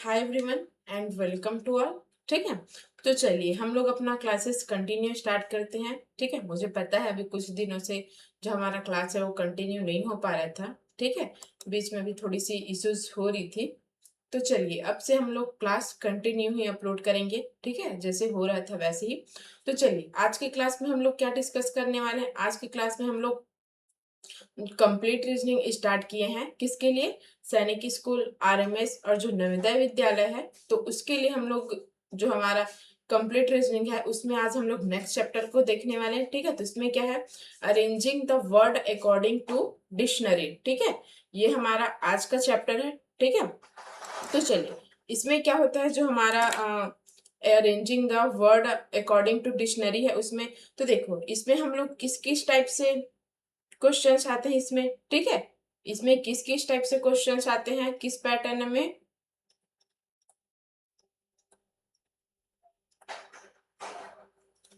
Hi everyone and welcome to all. ठीक है, तो चलिए हम लोग अपना क्लासेस कंटिन्यू स्टार्ट करते हैं। ठीक है, मुझे पता है अभी कुछ दिनों से जो हमारा क्लास है वो कंटिन्यू नहीं हो पा रहा था। ठीक है, बीच में भी थोड़ी सी इश्यूज हो रही थी। तो चलिए अब से हम लोग क्लास कंटिन्यू ही अपलोड करेंगे। ठीक है, जैसे हो रहा था वैसे ही। तो चलिए आज के क्लास में हम लोग क्या डिस्कस करने वाले हैं। आज की क्लास में हम लोग कंप्लीट रीजनिंग स्टार्ट किए हैं। किसके लिए? सैनिक स्कूल, आरएमएस और जो नवोदय विद्यालय है, तो उसके लिए हम लोग जो हमारा कंप्लीट रीजनिंग है उसमें आज हम लोग नेक्स्ट चैप्टर को देखने वाले हैं। ठीक है, तो इसमें क्या है, arranging the word according to dictionary. ठीक है, ये हमारा आज का चैप्टर है। ठीक है, तो चलिए इसमें क्या होता है, जो हमारा arranging the word according to dictionary है उसमें, तो देखो इसमें हम लोग किस किस टाइप से क्वेश्चंस आते हैं इसमें। ठीक है, इसमें किस किस टाइप से क्वेश्चंस आते हैं, किस पैटर्न में।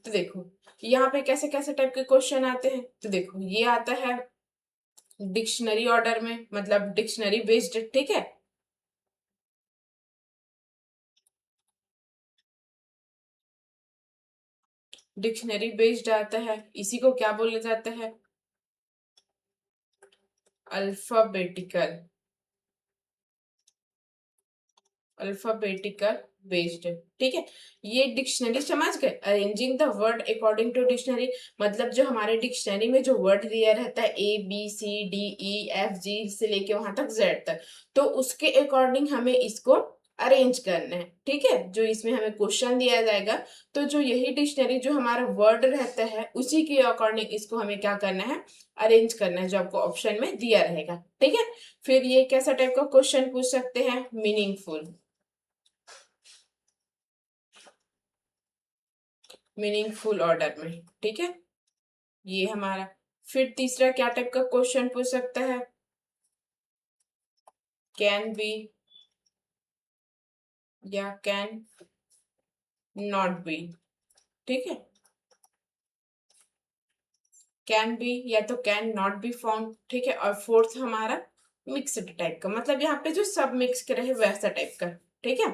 तो देखो यहाँ पे कैसे कैसे टाइप के क्वेश्चन आते हैं। तो देखो ये आता है डिक्शनरी ऑर्डर में, मतलब डिक्शनरी बेस्ड। ठीक है, डिक्शनरी बेस्ड आता है, इसी को क्या बोला जाता है, अल्फाबेटिकल, अल्फाबेटिकल बेस्ड। ठीक है, ये डिक्शनरी समझ गए। Arranging the word according to dictionary, मतलब जो हमारे डिक्शनरी में जो वर्ड दिया रहता है ABCDEFG से लेके वहां तक Z तक, तो उसके अकॉर्डिंग हमें इसको अरेंज करना है। ठीक है, जो इसमें हमें क्वेश्चन दिया जाएगा, तो जो यही डिक्शनरी जो हमारा वर्ड रहता है उसी के अकॉर्डिंग इसको हमें क्या करना है, अरेंज करना है, जो आपको ऑप्शन में दिया रहेगा। ठीक है, फिर ये कैसा टाइप का क्वेश्चन पूछ सकते हैं, मीनिंगफुल, मीनिंगफुल ऑर्डर में। ठीक है, ये हमारा। फिर तीसरा क्या टाइप का क्वेश्चन पूछ सकता है, कैन बी या कैन नॉट बी। ठीक है, कैन बी या तो कैन नॉट बी फाउंड। ठीक है, और फोर्थ हमारा मिक्स्ड टाइप का, मतलब यहाँ पे जो सब मिक्स के रहे वैसा टाइप का। ठीक है,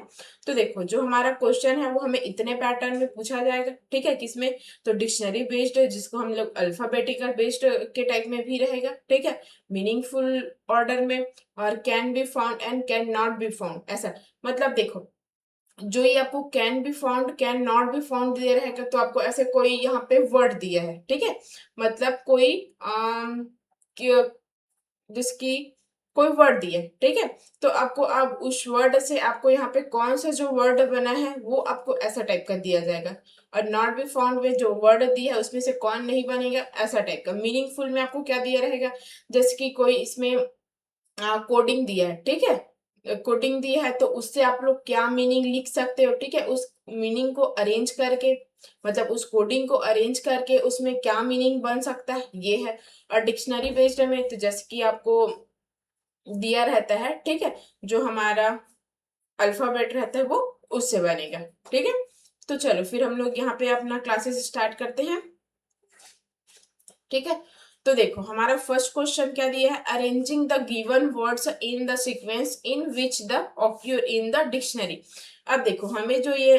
तो देखो जो हमारा क्वेश्चन है वो हमें इतने पैटर्न में पूछा जाएगा। ठीक है, किसमें, तो डिक्शनरी बेस्ड है, जिसको हम लोग अल्फाबेटिकल बेस्ड के टाइप में भी रहेगा। ठीक है, मीनिंगफुल ऑर्डर में, और can be found and can not be found ऐसा। मतलब देखो जो ये आपको can be found can not be found दे रहेगा, तो आपको ऐसे कोई यहाँ पे वर्ड दिया है। ठीक है, मतलब कोई जिसकी कोई वर्ड दिया है। ठीक है, तो आपको अब उस वर्ड से आपको यहाँ पे कौन सा जो वर्ड बना है वो आपको ऐसा टाइप का दिया जाएगा, और नॉट बी फाउंड में जो वर्ड दिया है उसमें से कौन नहीं बनेगा, ऐसा टाइप का। मीनिंगफुल में आपको क्या दिया रहेगा, जैसे कि कोई इसमें कोडिंग दिया है। ठीक है, कोडिंग दिया है तो उससे आप लोग क्या मीनिंग लिख सकते हो। ठीक है, उस मीनिंग को अरेंज करके, मतलब उस कोडिंग को अरेंज करके उसमें क्या मीनिंग बन सकता है, ये है। और डिक्शनरी बेस्ड में तो जैसे कि आपको दिया रहता है। ठीक है, जो हमारा अल्फाबेट रहता है वो उससे बनेगा। ठीक है, तो चलो फिर हम लोग यहाँ पे अपना क्लासेस स्टार्ट करते हैं। ठीक है, तो देखो हमारा फर्स्ट क्वेश्चन क्या दिया है, arranging the given words in the sequence in which the occur in the dictionary. अब देखो हमें जो ये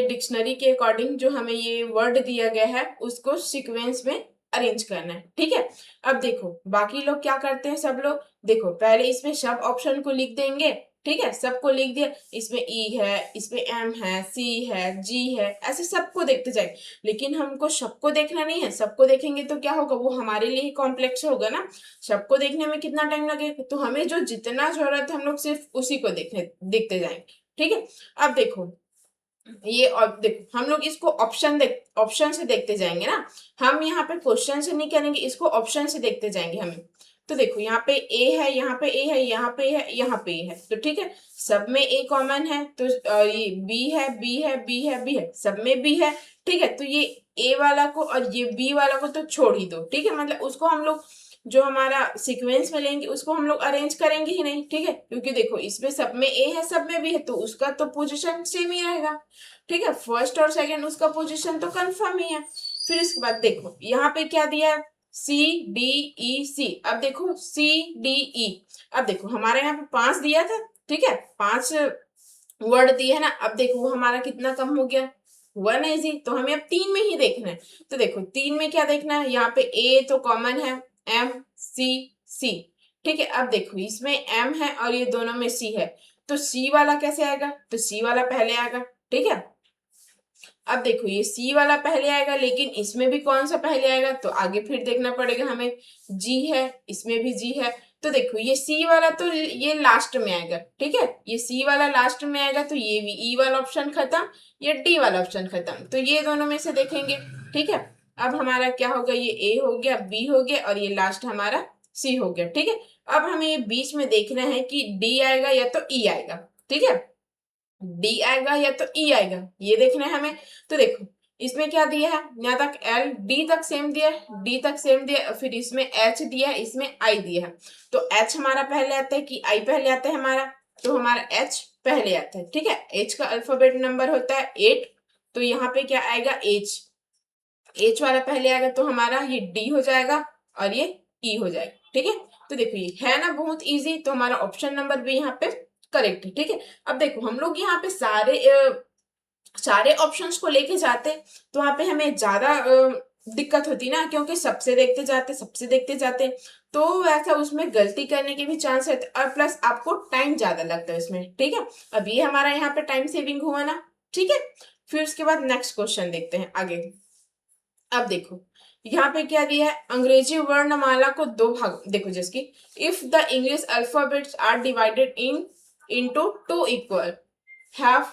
डिक्शनरी के अकॉर्डिंग जो हमें ये वर्ड दिया गया है उसको सीक्वेंस में अरेंज करना है। ठीक है, अब देखो बाकी लोग क्या करते हैं, सब लोग देखो पहले इसमें सब ऑप्शन को लिख देंगे। ठीक है, सबको लिख दिया, इसमें ई है, इसमें एम है, सी है, जी है, ऐसे सबको देखते जाए। लेकिन हमको सबको देखना नहीं है, सबको देखेंगे तो क्या होगा, वो हमारे लिए ही कॉम्प्लेक्स होगा ना। सबको देखने में कितना टाइम लगेगा, तो हमें जो जितना जरूरत है हम लोग सिर्फ उसी को देखते जाएंगे। ठीक है, अब देखो ये, और देखो हम लोग इसको ऑप्शन से देखते जाएंगे ना। हम यहाँ पे क्वेश्चन से नहीं करेंगे, इसको ऑप्शन से देखते जाएंगे हमें। तो देखो यहाँ पे ए है, यहाँ पे ए है, यहाँ पे है, यहाँ पे ए है, तो ठीक है सब में ए कॉमन है, तो ये बी है, बी है, बी है, बी है, सब में बी है। ठीक है, तो ये ए वाला को और ये बी वाला को तो छोड़ ही दो। ठीक है, मतलब उसको हम लोग जो हमारा सीक्वेंस में लेंगे उसको हम लोग अरेंज करेंगे ही नहीं। ठीक है, क्योंकि देखो इसमें सब में ए है, सब में बी है, तो उसका तो पोजीशन सेम ही रहेगा। ठीक है, फर्स्ट और सेकंड उसका पोजीशन तो कंफर्म ही है। फिर इसके बाद देखो यहाँ पे क्या दिया है, CDEC। अब देखो CDE, अब देखो हमारे यहाँ पे 5 दिया था, ठीक है, 5 वर्ड दिए है ना। अब देखो वो हमारा कितना कम हो गया, हुआ ना इजी। तो हमें अब 3 में ही देखना है। तो देखो 3 में क्या देखना है, यहाँ पे ए तो कॉमन है, MCC, ठीक है। अब देखो इसमें M है और ये दोनों में C है, तो C वाला कैसे आएगा, तो C वाला पहले आएगा, ठीक है। अब देखो ये C वाला पहले आएगा, लेकिन इसमें भी कौन सा पहले आएगा, तो आगे फिर देखना पड़ेगा हमें। G है, इसमें भी G है, तो देखो ये C वाला तो ये लास्ट में आएगा, ठीक है, ये C वाला लास्ट में आएगा, तो ये भी E वाला ऑप्शन खत्म, ये D वाला ऑप्शन खत्म, तो ये दोनों में से देखेंगे, ठीक है। अब हमारा क्या होगा, ये A हो गया, B हो गया और ये लास्ट हमारा C हो गया, ठीक है। अब हमें ये बीच में देखना है कि D आएगा या तो E आएगा, ठीक है, डी आएगा या तो ई आएगा, ये देखना है हमें। तो देखो इसमें क्या दिया है, यहाँ तक एल, डी तक सेम दिया है, डी तक सेम दिया है, फिर इसमें एच दिया है, इसमें आई दिया है। तो एच हमारा पहले आता है कि आई पहले आता है हमारा, तो हमारा एच पहले आता है, ठीक है। एच का अल्फाबेट नंबर होता है 8, तो यहाँ पे क्या आएगा, एच, एच वाला पहले आएगा, तो हमारा ये डी हो जाएगा और ये ई हो जाएगा, ठीक है। तो देखो ये है ना बहुत इजी, तो हमारा ऑप्शन नंबर भी यहाँ पे करेक्ट है, ठीक है। अब देखो हम लोग यहाँ पे सारे ऑप्शंस को लेके जाते, तो वहां पे हमें ज्यादा दिक्कत होती ना, क्योंकि सबसे देखते जाते, तो वैसा उसमें गलती करने के भी चांस है, और प्लस आपको टाइम ज्यादा लगता है इसमें, ठीक है। अब ये हमारा यहाँ पे टाइम सेविंग हुआ ना, ठीक है। फिर उसके बाद नेक्स्ट क्वेश्चन देखते हैं आगे। अब देखो यहाँ पे क्या दिया है, अंग्रेजी वर्णमाला को 2 भाग, देखो जिसकी if the English alphabets are divided into 2 equal हैव,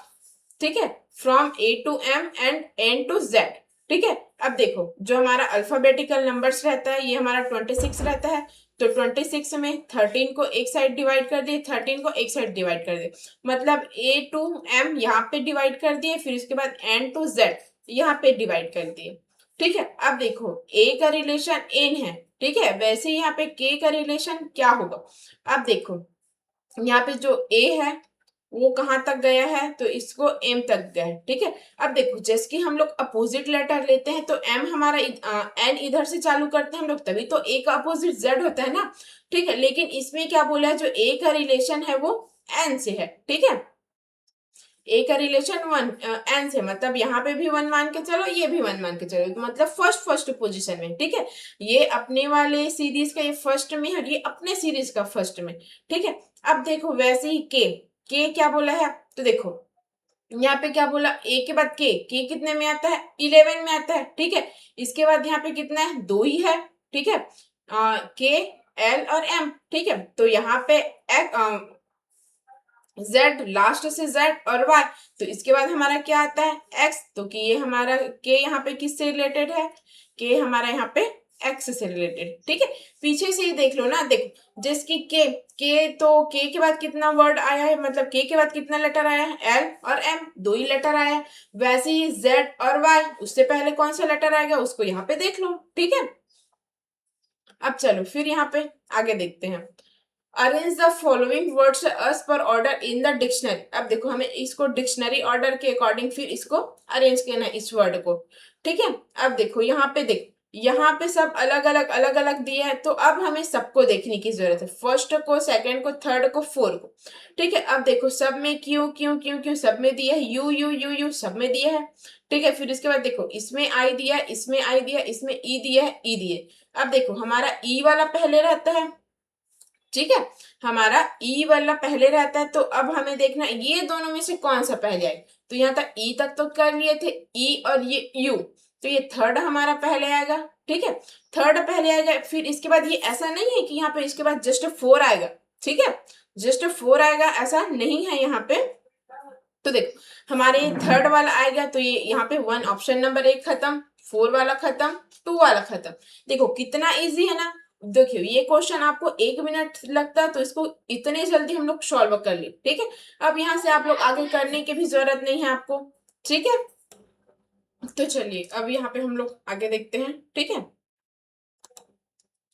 ठीक है, from A to M and N to Z, ठीक है। अब देखो जो हमारा अल्फाबेटिकल नंबर्स रहता है, ये हमारा 26 रहता है, तो 26 में 13 को एक साइड डिवाइड कर दिए, 13 को एक साइड डिवाइड कर दिए, मतलब A to M यहाँ पे डिवाइड कर दिए, फिर उसके बाद N to Z यहाँ पे डिवाइड कर दिए, ठीक है। अब देखो A का रिलेशन N है, ठीक है, वैसे यहाँ पे K का रिलेशन क्या होगा। अब देखो यहाँ पे जो A है वो कहाँ तक गया है, तो इसको M तक गया है, ठीक है। अब देखो जैसे कि हम लोग अपोजिट लेटर लेते हैं, तो M हमारा N इधर से चालू करते हैं हम लोग, तभी तो A का अपोजिट Z होता है ना, ठीक है। लेकिन इसमें क्या बोला है, जो A का रिलेशन है वो N से है, ठीक है। ए का रिलेशन 1 एन से, मतलब यहाँ पे भी 1 मान के चलो, ये भी 1 मान के चलो, तो मतलब फर्स्ट पोजीशन में, ठीक है। ये अपने वाले सीरीज का ये फर्स्ट में है और ये अपने सीरीज का फर्स्ट में, ठीक है। अब देखो वैसे ही के क्या बोला है, तो देखो यहाँ पे क्या बोला, ए के बाद के कितने में आता है, 11 में आता है, ठीक है। इसके बाद यहाँ पे कितना है, 2 ही है, ठीक है, के, एल और एम, ठीक है। तो यहाँ पे Z लास्ट से Z और Y, तो इसके बाद हमारा क्या आता है X, तो कि ये हमारा K यहाँ पे किससे रिलेटेड है, K हमारा यहाँ पे X से रिलेटेड, ठीक है। पीछे से ही देख लो ना, देखो जैसे कि K, तो K के बाद कितना वर्ड आया है, मतलब K के बाद कितना लेटर आया है, L और M, 2 ही लेटर आया है। वैसे ही Z और Y, उससे पहले कौन सा लेटर आएगा उसको यहाँ पे देख लो, ठीक है। अब चलो फिर यहाँ पे आगे देखते हैं। Arrange the following words as per order in the dictionary. अब देखो हमें इसको डिक्शनरी ऑर्डर के अकॉर्डिंग फिर इसको अरेंज करना है इस वर्ड को, ठीक है। अब देखो यहाँ पे देखो, यहाँ पे सब अलग अलग दिए हैं, तो अब हमें सबको देखने की जरूरत है, फर्स्ट को, सेकंड को, थर्ड को, फोर्थ को, ठीक है। अब देखो सब में क्यों क्यों क्यों क्यों सब में दिया है, यू यू यू यू सब में दिया है, ठीक है। फिर इसके बाद देखो इसमें आई दिया है, इसमें आई दिया है, इसमें ई दिया है, ई दिए। अब देखो हमारा ई वाला पहले रहता है, ठीक है, हमारा ई वाला पहले रहता है, तो अब हमें देखना ये दोनों में से कौन सा पहले आएगा। तो यहाँ तक ई तक तो कर लिए थे, ई और ये यू, तो ये थर्ड हमारा पहले आएगा, ठीक है, थर्ड पहले आएगा। फिर इसके बाद ये ऐसा नहीं है कि यहाँ पे इसके बाद जस्ट 4 आएगा, ठीक है, जस्ट 4 आएगा ऐसा नहीं है यहाँ पे। तो देखो हमारे थर्ड वाला आएगा, तो ये यहाँ पे 1 ऑप्शन नंबर 1 खत्म, 4 वाला खत्म, 2 वाला खत्म। देखो कितना इजी है ना। देखियो ये क्वेश्चन आपको 1 मिनट लगता है, तो इसको इतने जल्दी हम लोग सॉल्व कर लिए, ठीक है। अब यहाँ से आप लोग आगे करने की भी जरूरत नहीं है आपको, ठीक है। तो चलिए अब यहाँ पे हम लोग आगे देखते हैं, ठीक है।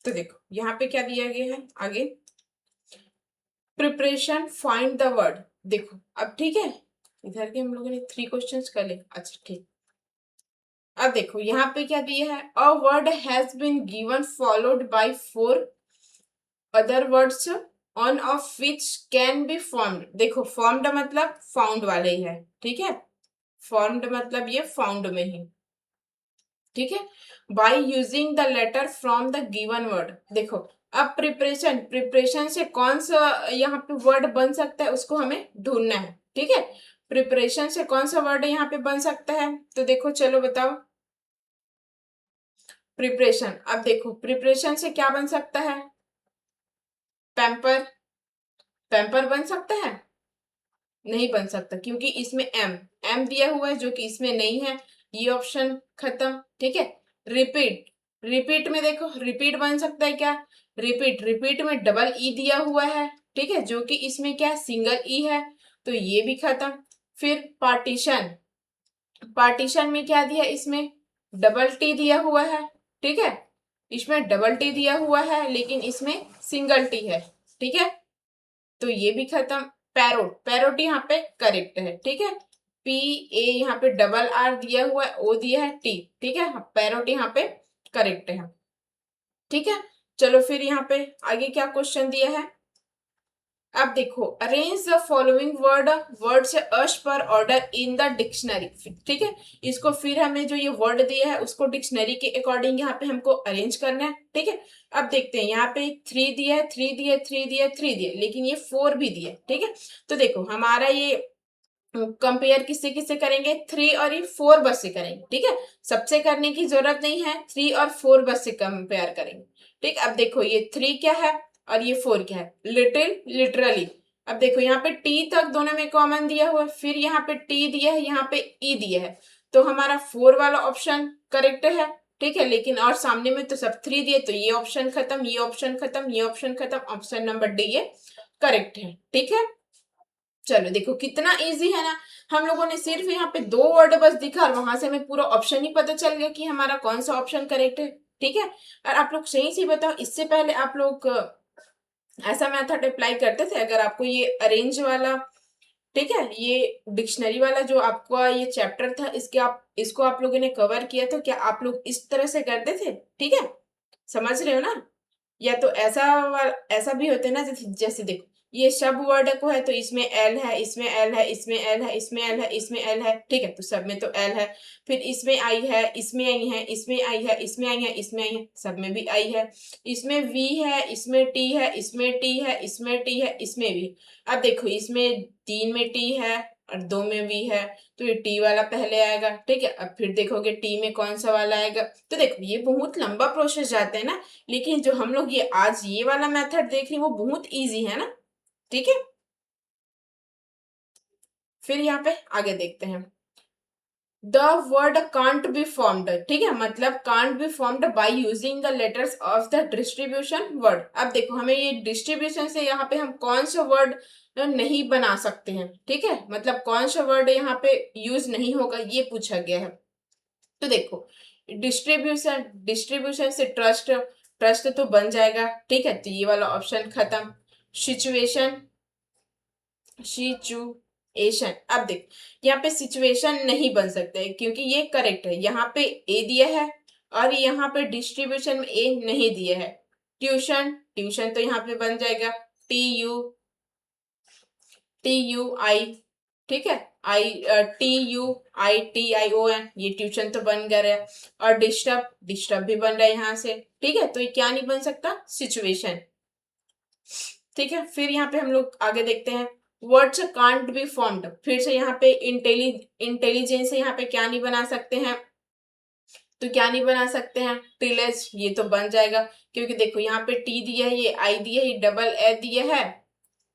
तो देखो यहाँ पे क्या दिया गया है आगे, प्रिपरेशन फाइंड द वर्ड। देखो अब ठीक है, इधर के हम लोगों ने 3 क्वेश्चंस कर लिए, अच्छा ठीक। अब देखो यहाँ पे क्या दिया है, a word has been given followed by 4 other words on of which can be formed. देखो फॉर्म्ड मतलब फाउंड वाले ही है, ठीक है, फॉर्म्ड मतलब ये फाउंड में ही, ठीक है, by using the letter from the given word. देखो अब प्रिपरेशन, प्रिपरेशन से कौन सा यहाँ पे वर्ड बन सकता है उसको हमें ढूंढना है, ठीक है, प्रिपरेशन से कौन सा वर्ड यहाँ पे बन सकता है, तो देखो चलो बताओ, प्रिपरेशन, अब देखो प्रिपरेशन से क्या बन सकता है, पैम्पर, पैम्पर बन सकता है, नहीं बन सकता क्योंकि इसमें एम, एम दिया हुआ है जो कि इसमें नहीं है, ये ऑप्शन खत्म, ठीक है। रिपीट, रिपीट में देखो रिपीट बन सकता है क्या, रिपीट, रिपीट में डबल ई दिया हुआ है, ठीक है, जो कि इसमें क्या सिंगल ई है, तो ये भी खत्म। फिर पार्टीशन, पार्टीशन में क्या दिया, इसमें डबल टी दिया हुआ है, ठीक है, इसमें डबल टी दिया हुआ है लेकिन इसमें सिंगल टी है, ठीक है, तो ये भी खत्म। पैरोट, पैरोट यहाँ पे करेक्ट है, ठीक है, पी ए यहाँ पे डबल आर दिया हुआ है, ओ दिया है टी, ठीक है, पैरोट यहाँ पे करेक्ट है, ठीक है। चलो फिर यहाँ पे आगे क्या क्वेश्चन दिया है, अब देखो arrange the following word, word से अश पर ऑर्डर इन द डिक्शनरी, ठीक है, इसको फिर हमें जो ये वर्ड दिया है उसको डिक्शनरी के अकॉर्डिंग यहाँ पे हमको अरेंज करना है, ठीक है। अब देखते हैं यहाँ पे 3 दिया है, 3 दिया, 3 दिया, 3 दिया, लेकिन ये 4 भी दिया, ठीक है, तो देखो हमारा ये कंपेयर किससे किससे करेंगे, 3 और ये 4 बस से करेंगे, ठीक है, सबसे करने की जरूरत नहीं है, 3 और 4 बस से कंपेयर करेंगे, ठीक। अब देखो ये 3 क्या है और ये 4 क्या है, लिटिल, लिटरली। अब देखो यहाँ पे टी तक दोनों में कॉमन दिया हुआ है, फिर यहाँ पे टी दिया है, यहाँ पे ई दिया है, तो हमारा 4 वाला ऑप्शन करेक्ट है, ठीक है, लेकिन और सामने में तो सब 3 दिए, तो ये ऑप्शन खत्म, ये ऑप्शन खत्म, ये ऑप्शन खत्म, ऑप्शन नंबर डी ये करेक्ट है, ठीक है। चलो देखो कितना इजी है ना, हम लोगों ने सिर्फ यहाँ पे 2 वर्ड बस दिखा और वहां से हमें पूरा ऑप्शन ही पता चल गया कि हमारा कौन सा ऑप्शन करेक्ट है, ठीक है। और आप लोग सही से बताओ, इससे पहले आप लोग ऐसा मेथड अप्लाई करते थे, अगर आपको ये अरेंज वाला, ठीक है, ये डिक्शनरी वाला जो आपका ये चैप्टर था, इसके आप इसको आप लोगों ने कवर किया, तो क्या आप लोग इस तरह से करते थे, ठीक है, समझ रहे हो ना, या तो ऐसा भी होता है ना, जैसे जैसे देखो ये सब वर्ड को है तो इसमें एल है, इसमें एल है, इसमें एल है, इसमें एल है, इसमें एल है, ठीक है, तो सब में तो एल है, फिर इसमें आई है, इसमें आई है, इसमें आई है, इसमें आई है, इसमें आई है, सब में भी आई है, इसमें वी है, इसमें टी है, इसमें टी है, इसमें टी है, इसमें भी। अब देखो इसमें 3 में टी है और 2 में वी है, तो ये टी वाला पहले आएगा, ठीक है, अब फिर देखोगे टी में कौन सा वाला आएगा, तो देखो ये बहुत लंबा प्रोसेस जाता है ना, लेकिन जो हम लोग ये आज ये वाला मेथड देख रहे हैं वो बहुत इजी है ना, ठीक है। फिर यहाँ पे आगे देखते हैं, the word can't be formed, ठीक है, मतलब can't be formed by using the letters of the distribution word. अब देखो हमें ये डिस्ट्रीब्यूशन से यहाँ पे हम कौन सा वर्ड नहीं बना सकते हैं, ठीक है, मतलब कौन सा वर्ड यहाँ पे यूज नहीं होगा ये पूछा गया है। तो देखो डिस्ट्रीब्यूशन, डिस्ट्रीब्यूशन से ट्रस्ट, ट्रस्ट तो बन जाएगा, ठीक है, तो ये वाला ऑप्शन खत्म। सिचुएशन, सिचुएशन, अब देख यहाँ पे सिचुएशन नहीं बन सकते क्योंकि ये करेक्ट है, यहाँ पे ए दिया है और यहाँ पे डिस्ट्रीब्यूशन में ए नहीं दिया है। ट्यूशन, ट्यूशन तो यहाँ पे बन जाएगा टी यू आई, ठीक है, TUITION, ये ट्यूशन तो बन गया है, और डिस्टर्ब, डिस्टर्ब भी बन रहा है यहाँ से, ठीक है, तो ये क्या नहीं बन सकता, सिचुएशन, ठीक है। फिर यहाँ पे हम लोग आगे देखते हैं, वर्ड्स कांट बी फॉर्म्ड, फिर से यहाँ पे इंटेलिजेंस यहाँ पे क्या नहीं बना सकते हैं, तो क्या नहीं बना सकते हैं, टिलेज, ये तो बन जाएगा क्योंकि देखो यहाँ पे टी दिया है, ये आई दिया है, डबल ए दिया है,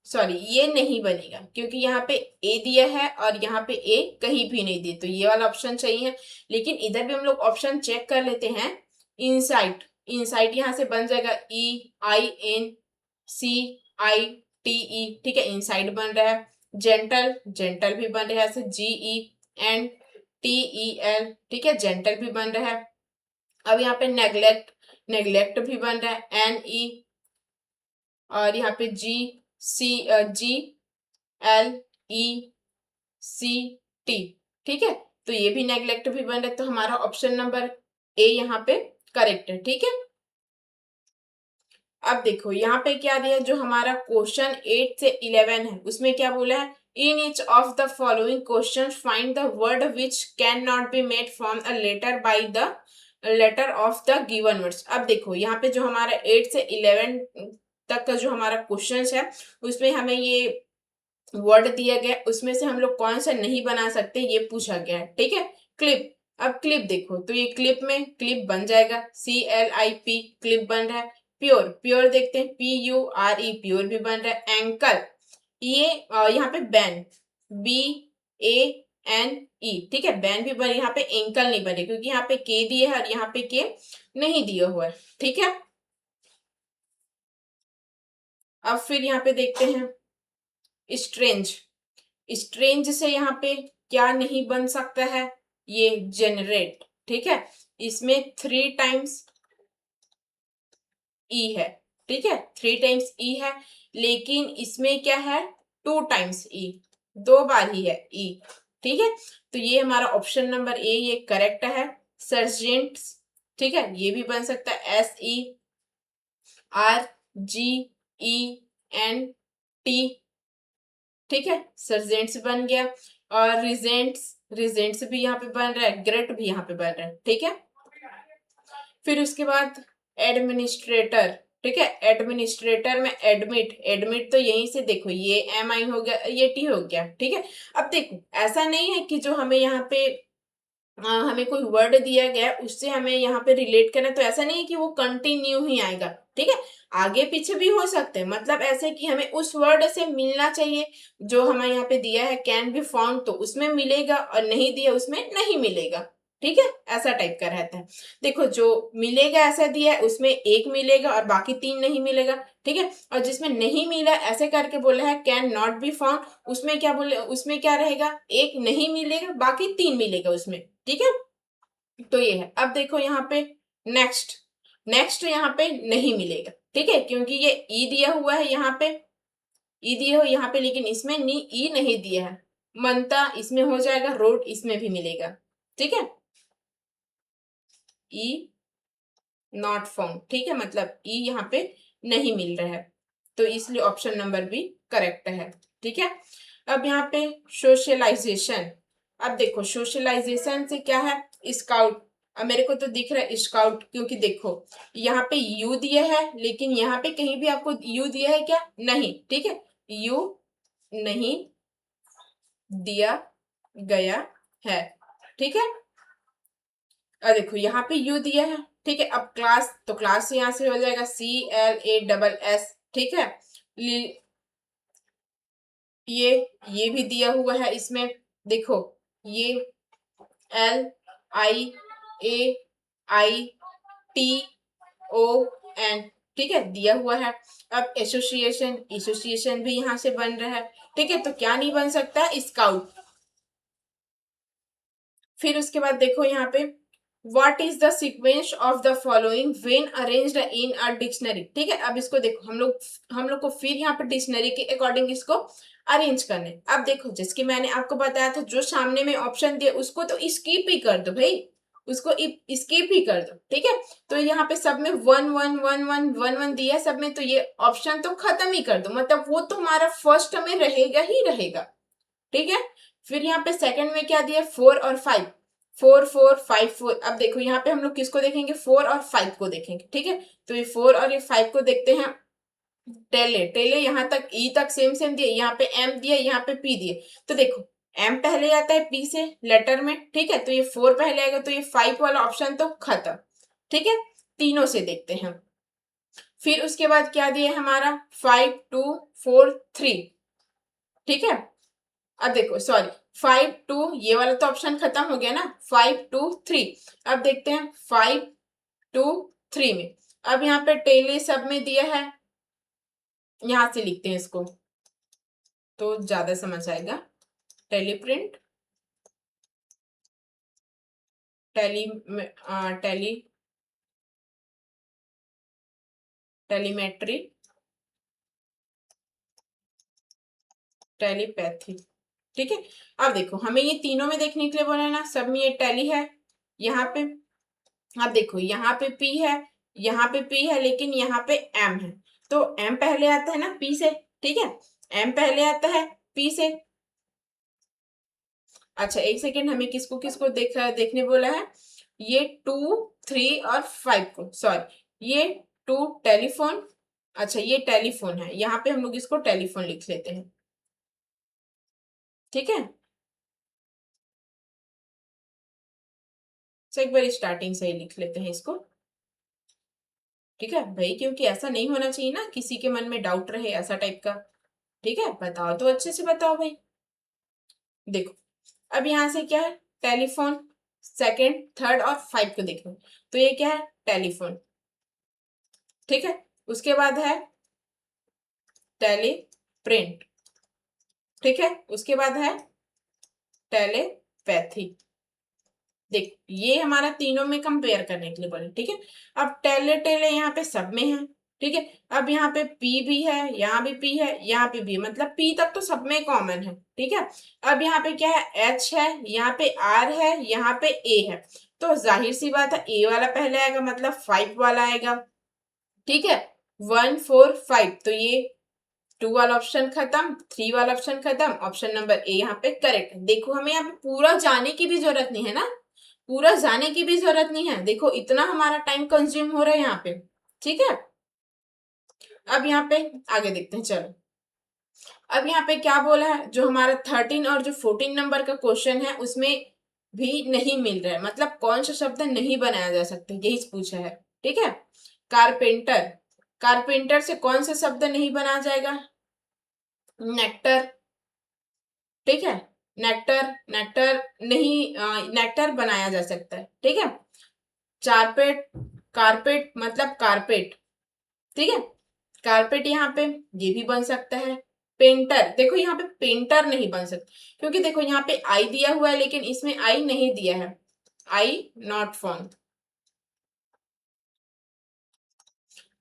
सॉरी ये नहीं बनेगा क्योंकि यहाँ पे ए दिया है और यहाँ पे ए कहीं भी नहीं दिए, तो ये वाला ऑप्शन चाहिए, लेकिन इधर भी हम लोग ऑप्शन चेक कर लेते हैं। इनसाइट, इनसाइट यहाँ से बन जाएगा EINCITE, ठीक है, इनसाइड बन रहा है। जेंटल, जेंटल भी बन रहा है, ऐसे GENTEL, ठीक है, जेंटल भी बन रहा है। अब यहाँ पे नेग्लेक्ट, नेग्लेक्ट भी बन रहा है, NE, और यहाँ पे GLECT, ठीक है, तो ये भी नेग्लेक्ट भी बन रहा है, तो हमारा ऑप्शन नंबर ए यहाँ पे करेक्ट है। ठीक है, अब देखो यहाँ पे क्या दिया, जो हमारा क्वेश्चन 8 से 11 है उसमें क्या बोला है, in each of the following question find the word which can not be made from a letter by the letter of the given words. अब देखो यहाँ पे जो हमारा 8 से 11 तक का जो हमारा क्वेश्चन है उसमें हमें ये वर्ड दिया गया, उसमें से हम लोग कौन सा नहीं बना सकते ये पूछा गया है। ठीक है, क्लिप। अब क्लिप देखो तो ये क्लिप में क्लिप बन जाएगा, CLIP क्लिप बन रहा है। प्योर, प्योर देखते हैं, PURE प्योर भी बन रहा है। एंकल, ये यहाँ पे बैन, BANE, ठीक है, बैन भी बन, यहाँ पे एंकल नहीं बने क्योंकि यहाँ पे के दिए है और यहाँ पे के नहीं दिया हुआ है। ठीक है, अब फिर यहाँ पे देखते हैं स्ट्रेंज। स्ट्रेंज से यहाँ पे क्या नहीं बन सकता है, ये जेनरेट। ठीक है, इसमें 3 टाइम्स ई है। ठीक है, 3 टाइम्स ई है, लेकिन इसमें क्या है, 2 टाइम्स ई, 2 बार ही है ई। ठीक है, तो ये हमारा ऑप्शन नंबर ए ये करेक्ट है। सर्जेंट, ठीक है, ये भी बन सकता है SERGENT। ठीक है, सर्जेंट्स बन गया। और रिजेंट्स, रिजेंट्स भी यहाँ पे बन रहा है, ग्रेट भी यहाँ पे बन रहा है। ठीक है, फिर उसके बाद एडमिनिस्ट्रेटर। ठीक है, एडमिनिस्ट्रेटर में एडमिट, एडमिट तो यहीं से देखो ये MI हो गया, ये T हो गया। ठीक है, अब देखो ऐसा नहीं है कि जो हमें यहाँ पे हमें कोई वर्ड दिया गया उससे हमें यहाँ पे रिलेट करना, तो ऐसा नहीं है कि वो कंटिन्यू ही आएगा। ठीक है, आगे पीछे भी हो सकते हैं, मतलब ऐसे कि हमें उस वर्ड से मिलना चाहिए। जो हमें यहाँ पे दिया है कैन बी फाउंड, तो उसमें मिलेगा, और नहीं दिया उसमें नहीं मिलेगा। ठीक है, ऐसा टाइप का रहता है। देखो जो मिलेगा ऐसा दिया है उसमें एक मिलेगा और बाकी 3 नहीं मिलेगा। ठीक है, और जिसमें नहीं मिला ऐसे करके बोला है कैन नॉट बी फाउंड, उसमें क्या बोले, उसमें क्या रहेगा, एक नहीं मिलेगा बाकी 3 मिलेगा उसमें। ठीक है, तो ये है। अब देखो यहाँ पे नेक्स्ट, नेक्स्ट यहाँ पे नहीं मिलेगा। ठीक है, क्योंकि ये ई दिया हुआ है, यहाँ पे ई दिया हुआ यहाँ पे, लेकिन इसमें ई नहीं दिया है। मनता इसमें हो जाएगा, रोड इसमें भी मिलेगा। ठीक है, ई नॉट फाउंड। ठीक है, मतलब ई यहाँ पे नहीं मिल रहा है, तो इसलिए ऑप्शन नंबर बी करेक्ट है। ठीक है, अब यहाँ पे सोशलाइजेशन। अब देखो सोशलाइजेशन से क्या है, स्काउट। अब मेरे को तो दिख रहा है स्काउट, क्योंकि देखो यहाँ पे यू दिया है, लेकिन यहाँ पे कहीं भी आपको यू दिया है क्या, नहीं। ठीक है, यू नहीं दिया गया है। ठीक है, और देखो यहाँ पे यू दिया है। ठीक है, अब क्लास, तो क्लास यहाँ से हो जाएगा CLASS। ठीक है, ये भी दिया हुआ है इसमें, देखो ये LIAITON। ठीक है, दिया हुआ है। अब एसोसिएशन, एसोसिएशन भी यहाँ से बन रहा है। ठीक है, तो क्या नहीं बन सकता, स्काउट। फिर उसके बाद देखो यहाँ पे What is the sequence of the following when arranged in a dictionary। ठीक है, अब इसको देखो हम लोग को फिर यहाँ पे डिक्शनरी के अकॉर्डिंग इसको अरेंज करने। अब देखो जैसे कि मैंने आपको बताया था, जो सामने में ऑप्शन दिया उसको तो स्किप ही कर दो भाई, उसको स्किप ही कर दो। ठीक है, तो यहाँ पे सब में 1 1 1 1 1 1 दिया है सब में, तो ये ऑप्शन तो खत्म ही कर दो, मतलब वो तो हमारा फर्स्ट में रहेगा ही रहेगा। ठीक है, फिर यहाँ पे सेकंड में क्या दिया, 4 और 5, 4 4 5 4। अब देखो यहाँ पे हम लोग किसको देखेंगे, 4 और 5 को देखेंगे। ठीक है, तो ये 4 और ये 5 को देखते हैं। टेले, टेले यहाँ तक ई तक सेम सेम दिए, यहाँ पे एम दिए, यहाँ पे पी दिए, तो देखो एम पहले आता है पी से लेटर में। ठीक है, तो ये 4 पहले आएगा, तो ये 5 वाला ऑप्शन तो खत्म। ठीक है, तीनों से देखते हैं। फिर उसके बाद क्या दिया हमारा, 5 2 4 3। ठीक है, अब देखो सॉरी, 5 2, ये वाला तो ऑप्शन खत्म हो गया ना, 5 2 3। अब देखते हैं 5 2 3 में। अब यहाँ पे टेली सब में दिया है, यहां से लिखते हैं इसको तो ज्यादा समझ आएगा। टेलीप्रिंट, टेली टेली टेलीमेट्री, टेलीपैथी। ठीक है। अब देखो हमें ये तीनों में देखने के लिए बोला है ना, सब में ये टैली है यहाँ पे। अब देखो यहाँ पे P है, यहाँ पे P है, लेकिन यहाँ पे M है, तो M पहले आता है ना P से, ठीक है, M पहले आता है P से। अच्छा एक सेकेंड, हमें किसको किसको देखने बोला है, ये 2, 3 और 5 को, सॉरी ये 2 टेलीफोन, अच्छा ये टेलीफोन है, यहाँ पे हम लोग इसको टेलीफोन लिख लेते हैं, ठीक है। तो एक बार स्टार्टिंग से ही लिख लेते हैं इसको, ठीक है भाई, क्योंकि ऐसा नहीं होना चाहिए ना किसी के मन में डाउट रहे ऐसा टाइप का, ठीक है। बताओ तो अच्छे से बताओ भाई। देखो अब यहाँ से क्या है, टेलीफोन, सेकंड, थर्ड और 5 को देखो, तो ये क्या है, टेलीफोन, ठीक है। उसके बाद है टेली प्रिंट, ठीक है। उसके बाद है टेलीपैथी। देख ये हमारा तीनों में कंपेयर करने के लिए बोले, ठीक है। अब टेले यहाँ पे सब में है, ठीक है। अब यहाँ पे P भी है, यहाँ भी P है, यहाँ पे भी, मतलब P तक तो सब में कॉमन है, ठीक है। अब यहाँ पे क्या है, H है, यहाँ पे R है, यहाँ पे A है, तो जाहिर सी बात है A वाला पहले आएगा, मतलब 5 वाला आएगा, ठीक है। 1, 4, 5, तो ये 2 वाला ऑप्शन खत्म, 3 वाला ऑप्शन खत्म, ऑप्शन नंबर ए यहाँ पे करेक्ट है। देखो हमें यहाँ पे पूरा जाने की भी जरूरत नहीं है ना, पूरा जाने की भी जरूरत नहीं है, देखो इतना हमारा टाइम कंज्यूम हो रहा है यहाँ पे, ठीक है। अब यहाँ पे आगे देखते हैं, चलो। अब यहाँ पे क्या बोला है, जो हमारा 13 और जो 14 नंबर का क्वेश्चन है उसमें भी नहीं मिल रहा है, मतलब कौन सा शब्द नहीं बनाया जा सकता, यही पूछा है, ठीक है। कारपेंटर, कारपेंटर से कौन सा शब्द नहीं बना जाएगा, नेक्टर, ठीक है। नेक्टर, नेक्टर नहीं, नेक्टर बनाया जा सकता है, ठीक है। चारपेट, कारपेट मतलब कारपेट, ठीक है, कारपेट यहाँ पे ये भी बन सकता है। पेंटर, देखो यहाँ पे पेंटर नहीं बन सकता, क्योंकि देखो यहाँ पे आई दिया हुआ है, लेकिन इसमें आई नहीं दिया है, आई नॉट फाउंड,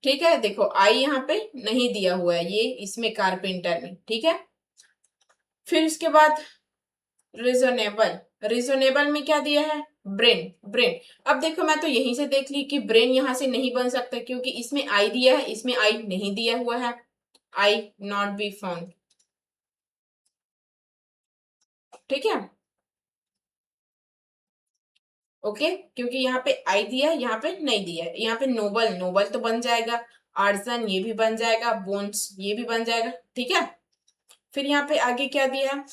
ठीक है। देखो आई यहाँ पे नहीं दिया हुआ है, ये इसमें कारपेंटर में, ठीक है। फिर इसके बाद रिजनेबल, रिजनेबल में क्या दिया है, ब्रेन, ब्रेन। अब देखो मैं तो यहीं से देख ली कि ब्रेन यहां से नहीं बन सकता, क्योंकि इसमें आई दिया है, इसमें आई नहीं दिया हुआ है, आई नॉट बी फाउंड, ठीक है, ओके। क्योंकि यहाँ पे आई दिया है, यहाँ पे नहीं दिया है। यहाँ पे नोबल, नोबल तो बन जाएगा, आर्सन ये भी बन जाएगा, बोन्स ये भी बन जाएगा, ठीक है। फिर यहाँ पे आगे क्या दिया है,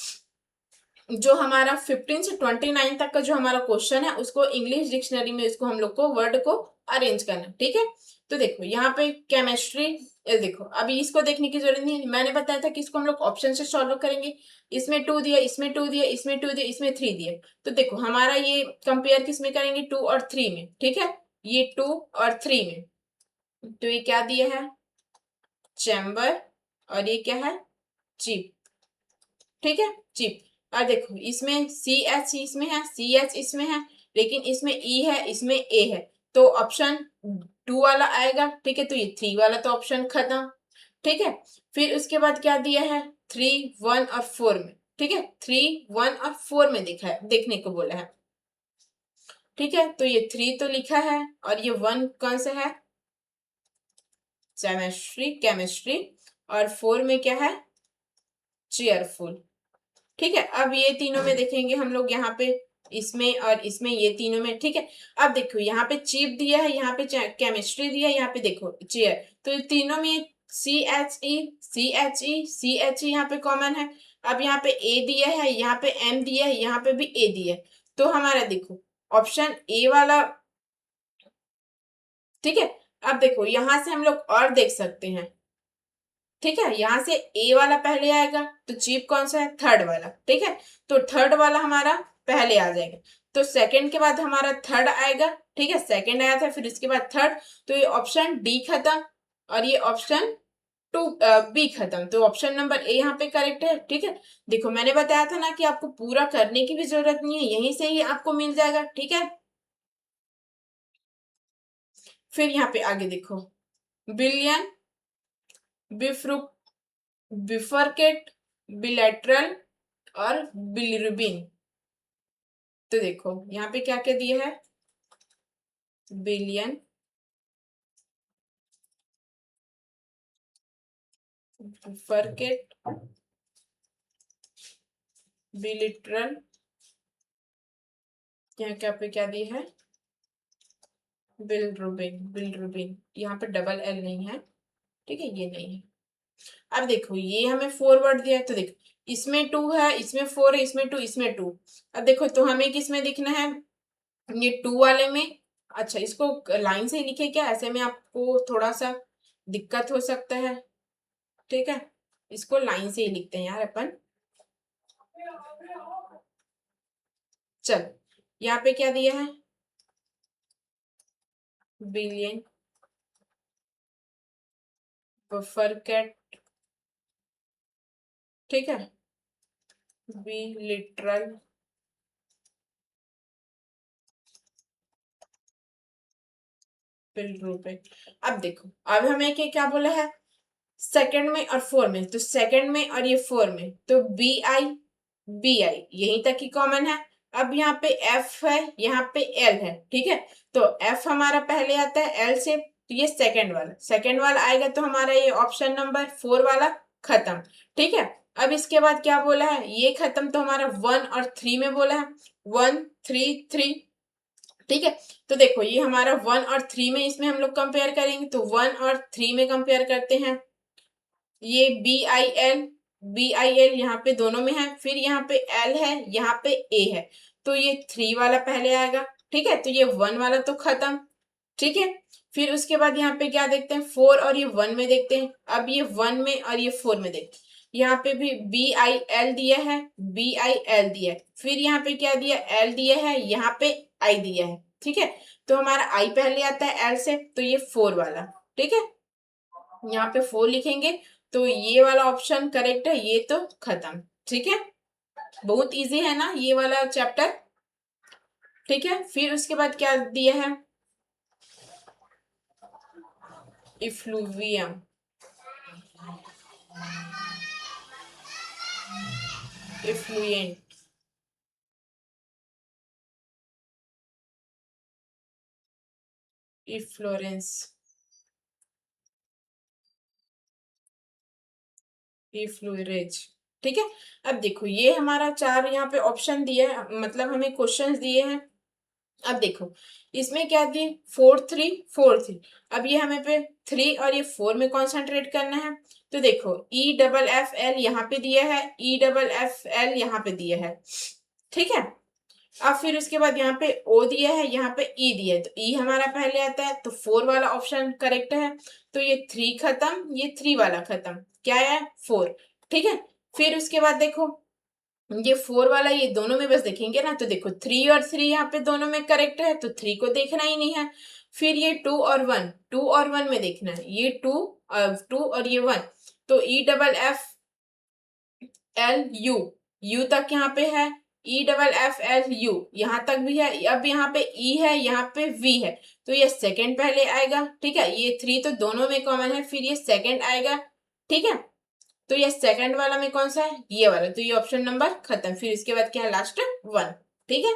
जो हमारा 15 से 29 तक का जो हमारा क्वेश्चन है उसको इंग्लिश डिक्शनरी में इसको हम लोग को वर्ड को अरेंज करना, ठीक है। तो देखो यहाँ पे केमिस्ट्री, देखो अभी इसको देखने की जरूरत नहीं है, मैंने बताया था कि इसको हम लोग ऑप्शन से सॉल्व करेंगे। इसमें 2 दिया, इसमें 2 दिया, इसमें 2 दिया, इसमें 3 दिया, तो देखो हमारा ये कंपेयर किस में करेंगे, 2 और 3 में, ठीक है। ये 2 और 3 में, तो ये क्या दिया है, चैम्बर, और ये क्या है, चिप, ठीक है, चिप। और देखो इसमें सी एच इसमें है, सी एच इसमें है, लेकिन इसमें ई है, इसमें ए है, तो ऑप्शन 2 वाला आएगा, ठीक है। तो ये 3 वाला तो ऑप्शन खत्म, ठीक है। फिर उसके बाद क्या दिया है, 3, 1 और 4 में, ठीक है, 3, 1 और 4 में दिखा है, देखने को बोला है, ठीक है। तो ये 3 तो लिखा है, और ये 1 कौन सा है, केमिस्ट्री, केमिस्ट्री, और 4 में क्या है, चेयरफुल, ठीक है। अब ये तीनों में देखेंगे हम लोग, यहाँ पे इसमें और इसमें, ये तीनों में, ठीक है। अब देखो यहाँ पे चीप दिया है, यहाँ पे केमिस्ट्री दिया है, यहाँ पे देखो चेयर, तो ये तीनों में C H E, C H E, C H E यहाँ पे कॉमन है। अब यहाँ पे ए दिया है, यहाँ पे एम दिया है, यहाँ पे भी ए दिया है, तो हमारा देखो ऑप्शन ए वाला, ठीक है। अब देखो यहाँ से हम लोग और देख सकते हैं, ठीक है, यहां से ए वाला पहले आएगा, तो चीप कौन सा है, थर्ड वाला, ठीक है। तो थर्ड वाला हमारा पहले आ जाएगा, तो सेकंड के बाद हमारा थर्ड आएगा, ठीक है, सेकंड आया था, फिर इसके बाद थर्ड, तो ये ऑप्शन डी खत्म, और ये ऑप्शन 2 बी खत्म, तो ऑप्शन नंबर ए यहाँ पे करेक्ट है, ठीक है। देखो मैंने बताया था ना कि आपको पूरा करने की भी जरूरत नहीं है, यहीं से ही आपको मिल जाएगा, ठीक है। फिर यहाँ पे आगे देखो, बिलियन, बिफ्रुक, बिफरकेट, बिलेटरल, और बिलिरुबिन। तो देखो यहाँ पे क्या क्या दिया है, बिलियन, फरकेट, बिलिट्रल, यहाँ क्या पे क्या दिया है, बिलरुबिन, बिलरुबिन, यहाँ पे डबल एल नहीं है, ठीक है, ये नहीं है। अब देखो ये हमें फॉरवर्ड दिया है, तो देखो इसमें 2 है, इसमें 4 है, इसमें 2, इसमें 2। अब देखो तो हमें किस में दिखना है, ये 2 वाले में। अच्छा इसको लाइन से ही लिखे क्या, ऐसे में आपको थोड़ा सा दिक्कत हो सकता है, ठीक है, इसको लाइन से ही लिखते हैं यार अपन। चल यहाँ पे क्या दिया है, बिलियन, फरकेट, ठीक है, बी लिटरल, बिलरुबिन। अब देखो अब हमें क्या बोला है, सेकंड में और 4 में, तो सेकंड में और ये 4 में, तो बी आई यहीं तक ही कॉमन है। अब यहाँ पे एफ है, यहाँ पे एल है, ठीक है, तो एफ हमारा पहले आता है एल से, तो ये सेकंड वाला आएगा, तो हमारा ये ऑप्शन नंबर 4 वाला खत्म, ठीक है। अब इसके बाद क्या बोला है, ये खत्म, तो हमारा 1 और 3 में बोला है, 1 3 3, ठीक है। तो देखो ये हमारा 1 और 3 में, इसमें हम लोग कंपेयर करेंगे, तो 1 और 3 में कंपेयर करते हैं, ये बी आई एल यहाँ पे दोनों में है, फिर यहाँ पे एल है, यहाँ पे ए है, तो ये 3 वाला पहले आएगा, ठीक है, तो ये 1 वाला तो खत्म, ठीक है। फिर उसके बाद यहाँ पे क्या देखते हैं, 4 और ये 1 में देखते हैं। अब ये 1 में और ये 4 में देखते हैं, यहाँ पे भी बी आई एल दिया है, फिर यहाँ पे क्या दिया, एल दिया है, यहाँ पे आई दिया है, ठीक है। तो हमारा आई पहले आता है एल से, तो ये 4 वाला, ठीक है, यहाँ पे 4 लिखेंगे, तो ये वाला ऑप्शन करेक्ट है, ये तो खत्म, ठीक है। बहुत इजी है ना ये वाला चैप्टर, ठीक है। फिर उसके बाद क्या दिया है, इफ्लुवियम, इफ्लुएंट, इफ्लोरेंस, इफ्लुरेज, ठीक है। अब देखो ये हमारा 4 यहाँ पे ऑप्शन दिए है, मतलब हमें क्वेश्चंस दिए हैं। अब देखो इसमें क्या दिए, 4 3 4 3, अब ये हमें पे 3 और ये 4 में कॉन्सेंट्रेट करना है, तो देखो E FF L यहाँ पे दिया है, E FF L यहाँ पे दिया है, ठीक है। अब फिर उसके बाद यहाँ पे O दिया है, यहाँ पे E दिया है, तो E हमारा पहले आता है, तो 4 वाला ऑप्शन करेक्ट है, तो ये 3 खत्म, ये 3 वाला खत्म, क्या है 4, ठीक है। फिर उसके बाद देखो ये 4 वाला, ये दोनों में बस देखेंगे ना, तो देखो 3 और 3 यहाँ पे दोनों में करेक्ट है, तो 3 को देखना ही नहीं है। फिर ये 2 और 1 में देखना है, ये 2 और ये 1, तो E FF L U तक यहाँ पे है, E FF L U यहाँ तक भी है। अब यहाँ पे E है, यहाँ पे V है, तो ये सेकंड पहले आएगा, ठीक है, ये 3 तो दोनों में कॉमन है, फिर ये सेकंड आएगा, ठीक है। तो ये सेकंड वाला में कौन सा है, ये वाला, तो ये ऑप्शन नंबर खत्म। फिर इसके बाद क्या है, लास्ट 1, ठीक है।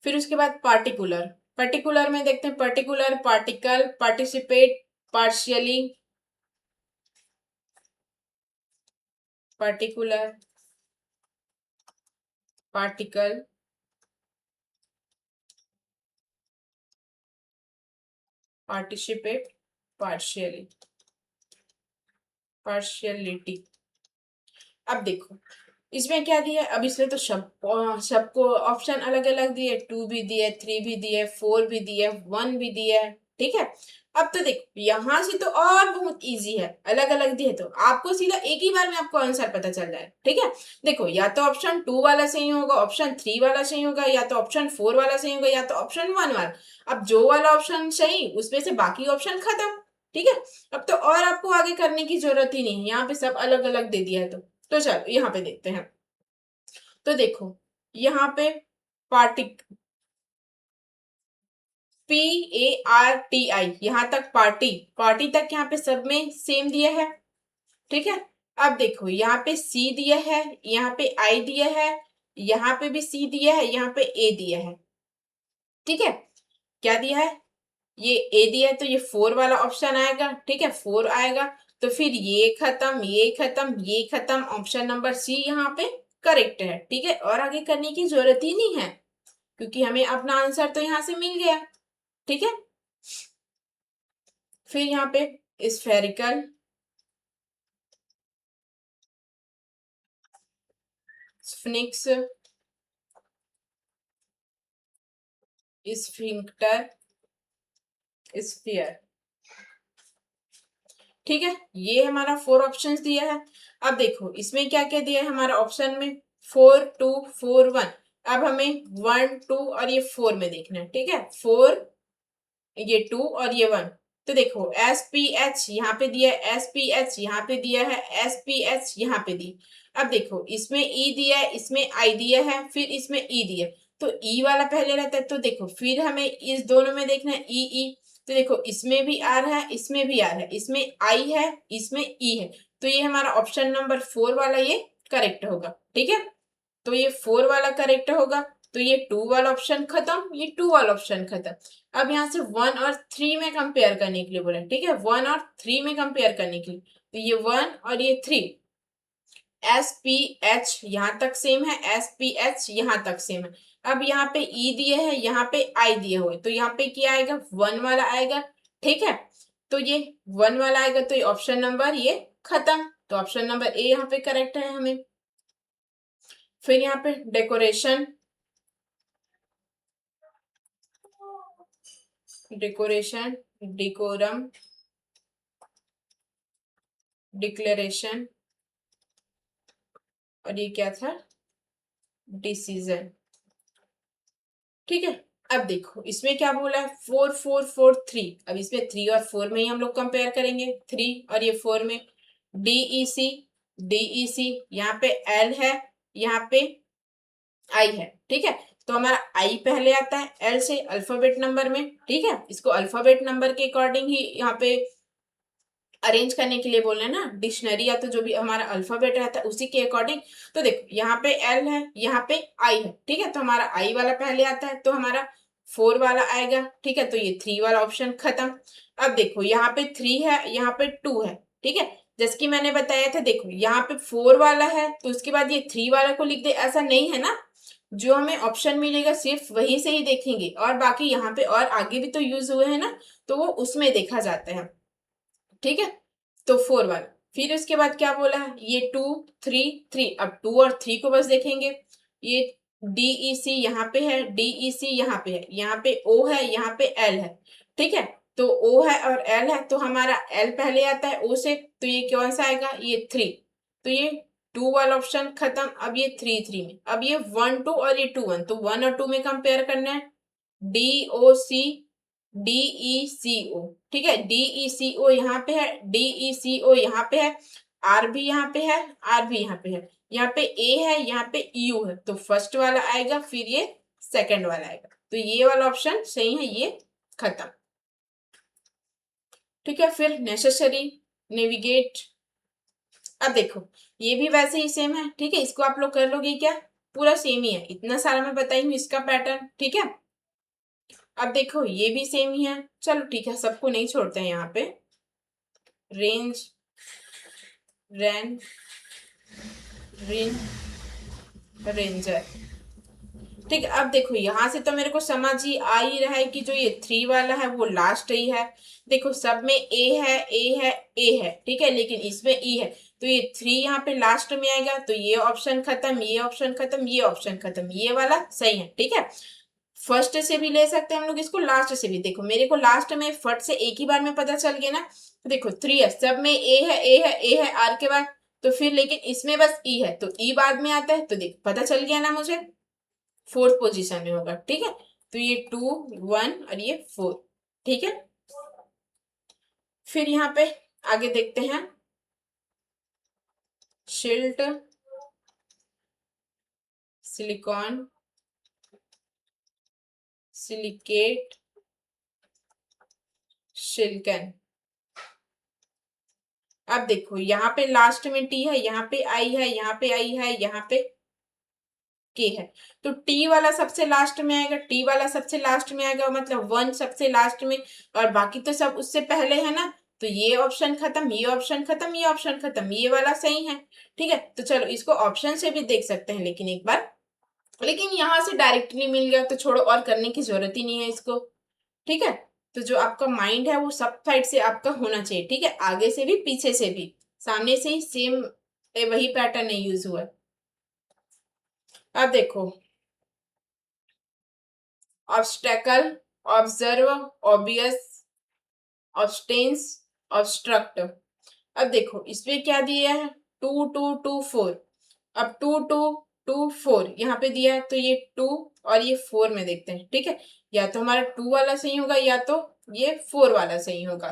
फिर उसके बाद पार्टिकुलर, पर्टिकुलर में देखते हैं, particular, particle, participate, partially, particular, particle, participate, partially, partiality. अब देखो इसमें क्या दिया है, अब इसमें तो सबको ऑप्शन अलग अलग दिए, 2 भी दिए, 3 भी दिए, 4 भी दिए, 1 भी दिया है, ठीक है। अब तो देखो यहां से तो और बहुत इजी है, अलग अलग दिए तो आपको सीधा एक ही बार में आपको आंसर पता चल जाए, ठीक है। देखो या तो ऑप्शन 2 वाला सही होगा, ऑप्शन 3 वाला सही होगा, या तो ऑप्शन 4 वाला सही होगा, या तो ऑप्शन 1 वाला। अब जो वाला ऑप्शन सही उसमें से बाकी ऑप्शन खत्म, ठीक है। अब तो और आपको आगे करने की जरूरत ही नहीं है, यहाँ पे सब अलग अलग दे दिया है, तो चलो यहाँ पे देखते हैं। तो देखो यहाँ पे पार्टिक, PARTI, यहाँ तक पार्टी, पार्टी तक यहाँ पे सब में सेम दिया है, ठीक है। अब देखो यहाँ पे सी दिया है, यहाँ पे आई दिया है, यहाँ पे भी सी दिया है, यहाँ पे ए दिया है। ठीक है, क्या दिया है, ये ए दिया है, तो ये 4 वाला ऑप्शन आएगा। ठीक है, 4 आएगा, तो फिर ये खत्म, ये खत्म, ये खत्म, ऑप्शन नंबर सी यहाँ पे करेक्ट है। ठीक है, और आगे करने की जरूरत ही नहीं है, क्योंकि हमें अपना आंसर तो यहाँ से मिल गया। ठीक है, फिर यहाँ पे स्फेरिकल, स्फिंक्स, स्फिंक्टर, स्फीयर। ठीक है, ये हमारा 4 ऑप्शंस दिया है। अब देखो इसमें क्या क्या दिया है हमारा ऑप्शन में, 4 2 4 1। अब हमें 1 2 और ये 4 में देखना है। ठीक है, 4, ये 2 और ये 1। तो देखो एस पी एच यहाँ पे दिया है, एस पी एच यहाँ पे दिया है, एस पी एच यहाँ पे दी। अब देखो इसमें ई दिया है, इसमें आई दिया है, फिर इसमें ई दिया है, तो ई वाला पहले रहता है। तो देखो फिर हमें इस दोनों में देखना है ई ई। तो देखो इसमें भी आ रहा है, इसमें भी आ रहा है, इसमें आई है, इसमें ई है, तो ये हमारा ऑप्शन नंबर 4 वाला ये करेक्ट होगा। ठीक है, तो ये 4 वाला करेक्ट होगा, तो ये 2 वाला ऑप्शन खत्म, ये 2 वाला ऑप्शन खत्म। अब यहाँ से 1 और 3 में कंपेयर करने के लिए बोला। ठीक है, 1 और 3 में कंपेयर करने के लिए, तो ये 1 और ये 3, एस पी एच यहाँ तक सेम है, एस पी एच यहाँ तक सेम है। अब यहाँ पे ई दिए है, यहाँ पे आई दिए हुए, तो यहाँ पे क्या आएगा, 1 वाला आएगा। ठीक है, तो ये 1 वाला आएगा, तो ये ऑप्शन नंबर ये खत्म, तो ऑप्शन नंबर ए यहाँ पे करेक्ट है हमें। फिर यहाँ पे डेकोरेशन, डेकोरेशन, डिकोरम, डिक्लेरेशन, और ये क्या था, डिसीजन। ठीक है, अब देखो इसमें क्या बोला है, 4 4 4 3। अब इसमें 3 और 4 में ही हम लोग कंपेयर करेंगे, 3 और ये 4 में। डीईसी, डीईसी यहाँ पे एल है, यहाँ पे आई है। ठीक है, तो हमारा आई पहले आता है एल से अल्फाबेट नंबर में। ठीक है, इसको अल्फाबेट नंबर के अकॉर्डिंग ही यहाँ पे अरेंज करने के लिए बोल रहे हैं ना, डिक्शनरी या तो जो भी हमारा अल्फाबेट रहता है उसी के अकॉर्डिंग। तो देखो यहाँ पे एल है, यहाँ पे आई है। ठीक है, तो हमारा आई वाला पहले आता है, तो हमारा 4 वाला आएगा। ठीक है, तो ये 3 वाला ऑप्शन खत्म। अब देखो यहाँ पे 3 है, यहाँ पे 2 है। ठीक है, जैसे कि मैंने बताया था, देखो यहाँ पे 4 वाला है, तो उसके बाद ये 3 वाला को लिख दे, ऐसा नहीं है ना। जो हमें ऑप्शन मिलेगा सिर्फ वही से ही देखेंगे, और बाकी यहाँ पे और आगे भी तो यूज हुए हैं ना, तो वो उसमें देखा जाता है। ठीक है, तो 4 वाला, फिर उसके बाद क्या बोला है, ये 2 3 3। अब 2 और 3 को बस देखेंगे। ये डीईसी यहाँ पे है, डीईसी यहाँ पे है, यहाँ पे ओ है, यहाँ पे एल है। ठीक है, तो ओ है और एल है, तो हमारा एल पहले आता है ओ से, तो ये कौन सा आएगा, ये 3। तो ये 2 वाला ऑप्शन खत्म। अब ये 3 3 में, अब ये 1 2 और ये 2 1, तो 1 और 2 में कंपेयर करना है। डी ओ सी, डीई सी ओ। ठीक है, डीई सी ओ यहाँ पे है, डीई सी ओ यहाँ पे है, आर भी यहाँ पे है, आर भी यहाँ पे है, यहाँ पे ए है, यहाँ पे यू है, तो फर्स्ट वाला आएगा, फिर ये सेकंड वाला आएगा, तो ये वाला ऑप्शन सही है, ये खत्म। ठीक है, फिर नेसेसरी, नेविगेट। अब देखो ये भी वैसे ही सेम है। ठीक है, इसको आप लोग कर लोगे क्या, पूरा सेम ही है, इतना सारा मैं बताई हूँ इसका पैटर्न। ठीक है, अब देखो ये भी सेम ही है। चलो ठीक है, सबको नहीं छोड़ते हैं यहाँ पे। रेंज, रैन, रिन, रेंजर। ठीक है, अब देखो यहाँ से तो मेरे को समझ ही आ ही रहा है कि जो ये 3 वाला है वो लास्ट ही है। देखो सब में ए है, ए है, ए है। ठीक है, लेकिन इसमें ई है, तो ये 3 यहाँ पे लास्ट में आएगा, तो ये ऑप्शन खत्म, ये ऑप्शन खत्म, ये ऑप्शन खत्म, ये वाला सही है। ठीक है, फर्स्ट से भी ले सकते हैं हम लोग इसको, लास्ट से भी। देखो मेरे को लास्ट में फट से एक ही बार में पता चल गया ना, तो देखो 3 है, सब में ए है, ए है, ए है आर के बाद, तो फिर लेकिन इसमें बस ई है, तो ई बाद में आता है, तो देख पता चल गया ना मुझे, 4th पोजीशन में होगा। ठीक है, तो ये 2 1 और ये 4। ठीक है, फिर यहाँ पे आगे देखते हैं, शिल्ट, सिलिकॉन, सिलिकेट, सिल्कन। अब देखो यहाँ पे लास्ट में टी है, यहाँ पे आई है, यहाँ पे आई है, यहाँ पे के है, तो टी वाला सबसे लास्ट में आएगा, टी वाला सबसे लास्ट में आएगा, मतलब वन सबसे लास्ट में, और बाकी तो सब उससे पहले है ना। तो ये ऑप्शन खत्म, ये ऑप्शन खत्म, ये ऑप्शन खत्म, ये वाला सही है। ठीक है, तो चलो इसको ऑप्शन से भी देख सकते हैं लेकिन एक बार, लेकिन यहाँ से डायरेक्टली मिल गया तो छोड़ो, और करने की जरूरत ही नहीं है इसको। ठीक है, तो जो आपका माइंड है वो सब साइड से आपका होना चाहिए। ठीक है, आगे से भी पीछे से भी, सामने से ही सेम वही पैटर्न यूज हुआ है। अब देखो, ऑब्स्टेकल, ऑब्जर्व, ऑब्वियस, ऑब्स्टेंस, ऑब्स्ट्रक्ट। अब देखो इसमें क्या दिया है, 2 2 2 4। अब 2 2 2 4 यहाँ पे दिया है, तो ये 2 और ये 4 में देखते हैं। ठीक है, या तो हमारा 2 वाला सही होगा, या तो ये 4 वाला सही होगा।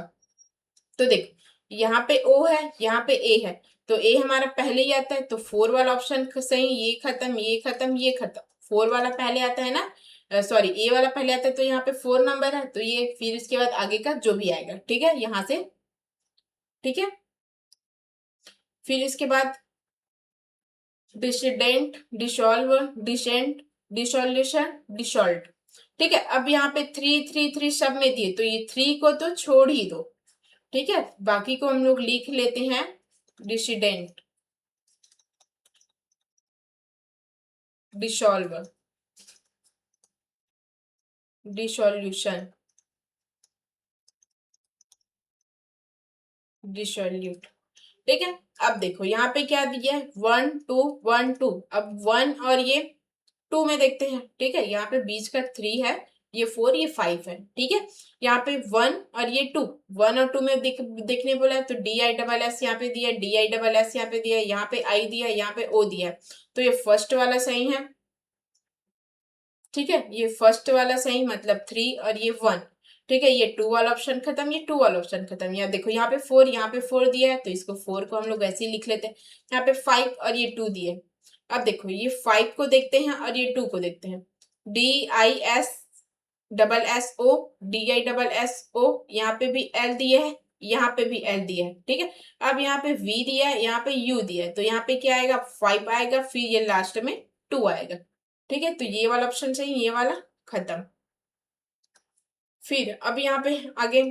तो देखो यहाँ पे ओ है, यहाँ पे ए है, तो ए हमारा पहले ही आता है, तो 4 वाला ऑप्शन सही, ये खत्म, ये खत्म, ये खत्म। 4 वाला पहले आता है ना, सॉरी ए वाला पहले आता है, तो यहाँ पे 4 नंबर है, तो ये फिर इसके बाद आगे का जो भी आएगा। ठीक है, यहाँ से। ठीक है, फिर इसके बाद dissident, dissolve, descent, dissolution, desalt. ठीक है, अब यहाँ पे 3 3 3 सब में दिए, तो ये 3 को तो छोड़ ही दो। ठीक है, बाकी को हम लोग लिख लेते हैं, डिसिडेंट, डिसॉल्व, डिसोल्यूशन, डिसोल्यूट। ठीक है, अब देखो यहाँ पे क्या दिया है, 1 2 1 2। अब 1 और ये 2 में देखते हैं। ठीक है, यहाँ पे बीच का 3 है, ये 4, ये 5 है। ठीक है, यहाँ पे 1 और ये 2, 1 और 2 में देखने बोला है, तो डी आई डबल एस यहाँ पे दिया, डी आई डबल एस यहाँ पे दिया, यहाँ पे आई दिया, यहाँ पे ओ दिया, तो ये फर्स्ट वाला सही है। ठीक है, ये फर्स्ट वाला सही, मतलब 3 और ये 1। ठीक है, ये 2 वाला ऑप्शन खत्म, ये 2 वाला ऑप्शन खत्म। यहाँ देखो यहाँ पे 4, यहाँ पे 4 दिया है, तो इसको 4 को हम लोग ऐसे ही लिख लेते हैं। यहाँ पे 5 और ये 2 दिए। अब देखो ये 5 को देखते हैं और ये 2 को देखते हैं, D I S double S O, D I double S O, यहाँ पे भी एल दिया है, यहाँ पे भी एल दिया है। ठीक है, अब यहाँ पे वी दिया है, यहाँ पे यू दिया है, तो यहाँ पे क्या आएगा, 5 आएगा, फिर ये लास्ट में 2 आएगा। ठीक है, तो ये वाला ऑप्शन सही, ये वाला खत्म। फिर अब यहाँ पे आगे,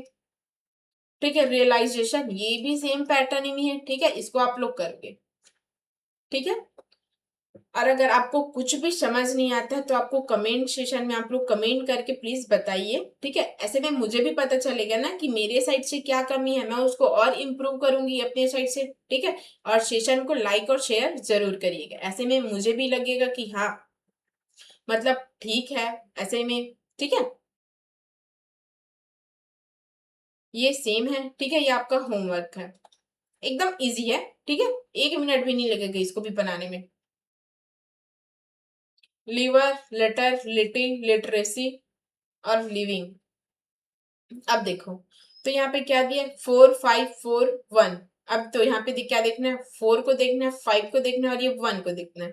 ठीक है, रियलाइजेशन, ये भी सेम पैटर्न ही है। ठीक है, इसको आप लोग करोगे। ठीक है, और अगर आपको कुछ भी समझ नहीं आता है तो आपको कमेंट सेशन में आप लोग कमेंट करके प्लीज बताइए। ठीक है, ऐसे में मुझे भी पता चलेगा ना कि मेरे साइड से क्या कमी है, मैं उसको और इम्प्रूव करूंगी अपने साइड से। ठीक है, और सेशन को लाइक और शेयर जरूर करिएगा, ऐसे में मुझे भी लगेगा कि हाँ मतलब ठीक है ऐसे में। ठीक है, ये सेम है। ठीक है, ये आपका होमवर्क है, एकदम इजी है। ठीक है, 1 मिनट भी नहीं लगेगा इसको भी बनाने में। लीवर, लेटर, लिटिल, लिटरेसी और लिविंग। अब देखो, तो यहाँ पे क्या दिया, 4 5 4 1। अब तो यहाँ पे क्या देखना है, 4 को देखना है, 5 को देखना है, और ये 1 को देखना है।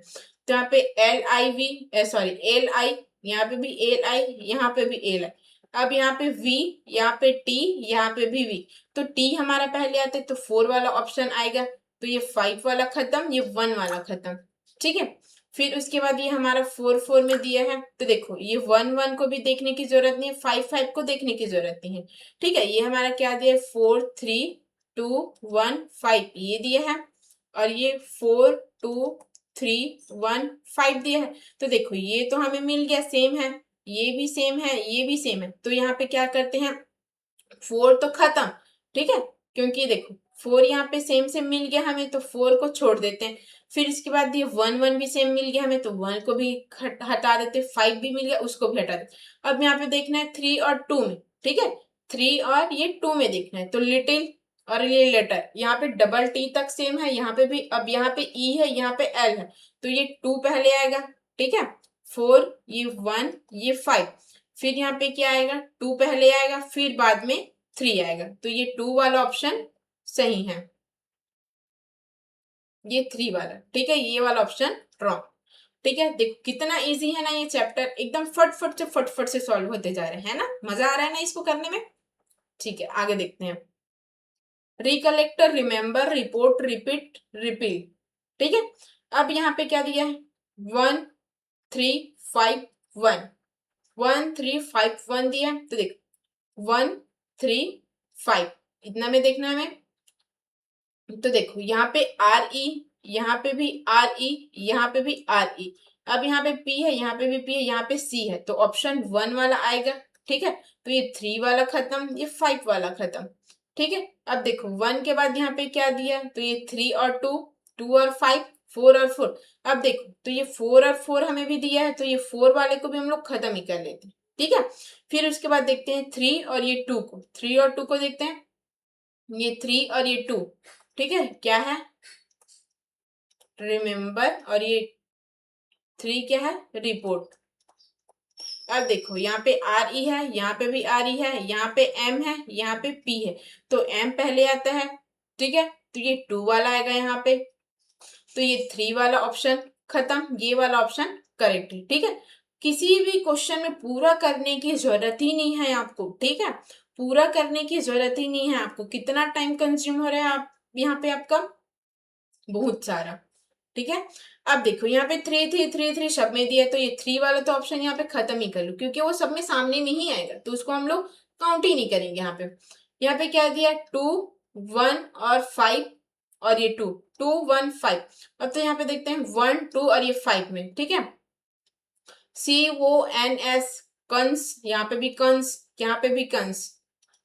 तो यहाँ पे L I V, sorry L I, यहाँ पे भी एल आई, यहाँ पे भी एल आई। अब यहाँ पे V, यहाँ पे T, यहाँ पे भी V। तो T हमारा पहले आता है, तो 4 वाला ऑप्शन आएगा, तो ये 5 वाला खत्म, ये 1 वाला खत्म। ठीक है, फिर उसके बाद ये हमारा 4 4 में दिया है, तो देखो ये 1 1 को भी देखने की जरूरत नहीं है, 5 5 को देखने की जरूरत नहीं है। ठीक है, ये हमारा क्या दिया है, 4 3 2 1 5 ये दिया है, और ये 4 2 3 1 5 दिया है। तो देखो ये तो हमें मिल गया, सेम है, ये भी सेम है, ये भी सेम है। तो यहाँ पे क्या करते हैं, 4 तो खत्म। ठीक है, क्योंकि देखो 4 यहाँ पे सेम सेम मिल गया हमें, तो 4 को छोड़ देते हैं। फिर इसके बाद ये 1 1 भी सेम मिल गया हमें, तो 1 को भी हटा देते, 5 भी मिल गया, उसको भी हटा देते। अब यहाँ पे देखना है 3 और 2 में। ठीक है, 3 और ये 2 में देखना है, तो लिटिल और ये लेटर, यहाँ पे डबल टी तक सेम है, यहाँ पे भी। अब यहाँ पे ई है, यहाँ पे एल है, तो ये 2 पहले आएगा। ठीक है, 4, ये 1, ये 5। फिर यहाँ पे क्या आएगा, 2 पहले आएगा, फिर बाद में 3 आएगा, तो ये 2 वाला ऑप्शन सही है, ये 3 वाला। ठीक है, ये वाला ऑप्शन रॉन्ग। ठीक है, देखो कितना इजी है ना ये चैप्टर, एकदम फटफट से सॉल्व होते जा रहे हैं ना, मजा आ रहा है ना इसको करने में। ठीक है, आगे देखते हैं। रिकलेक्टर, रिमेम्बर, रिपोर्ट, रिपीट, रिपील। ठीक है, अब यहाँ पे क्या दिया है, 1 3 5 1, 1 3 5 1 दिया है। तो देख 1 3 5 इतना में देखना है हमें। तो देखो यहाँ पे आर ई, यहाँ पे भी आर ई, यहाँ पे भी आर ई। अब यहाँ पे पी है, यहाँ पे भी पी है, यहाँ पे सी है, तो ऑप्शन 1 वाला आएगा। ठीक है, तो ये 3 वाला खत्म, ये 5 वाला खत्म। ठीक है, अब देखो 1 के बाद यहाँ पे क्या दिया, तो ये 3 और 2, 2 और 5, 4 और 4। अब देखो तो ये 4 और 4 हमें भी दिया है, तो ये 4 वाले को भी हम लोग खत्म ही कर लेते हैं। ठीक है, फिर उसके बाद देखते हैं 3 और ये 2 को, 3 और 2 को देखते हैं, ये 3 और ये 2। ठीक है, क्या है, रिमेम्बर, और ये 3 क्या है, रिपोर्ट। अब देखो यहाँ पे आर ई है, यहाँ पे भी आर ई है, यहाँ पे एम है, यहाँ पे पी है, तो एम पहले आता है। ठीक है, तो ये 2 वाला आएगा यहाँ पे, तो ये 3 वाला ऑप्शन खत्म, ये वाला ऑप्शन करेक्ट है। ठीक है, किसी भी क्वेश्चन में पूरा करने की जरूरत ही नहीं है आपको। ठीक है, पूरा करने की जरूरत ही नहीं है आपको। कितना टाइम कंज्यूम हो रहा है आप यहाँ पे आपका, बहुत सारा। ठीक है, अब देखो यहाँ पे 3 3 3 3 सब में दिया है, तो ये 3 वाला तो ऑप्शन यहाँ पे खत्म ही कर लो, क्योंकि वो सब में सामने में ही आएगा, तो उसको हम लोग काउंट ही नहीं करेंगे। यहाँ पे क्या दिया, 2 1 और 5, और ये 2 2 1 5। अब तो यहाँ पे देखते हैं 1 2 और ये 5 में। ठीक है, CONS, कंस, यहाँ पे भी कंस, यहाँ पे भी कंस।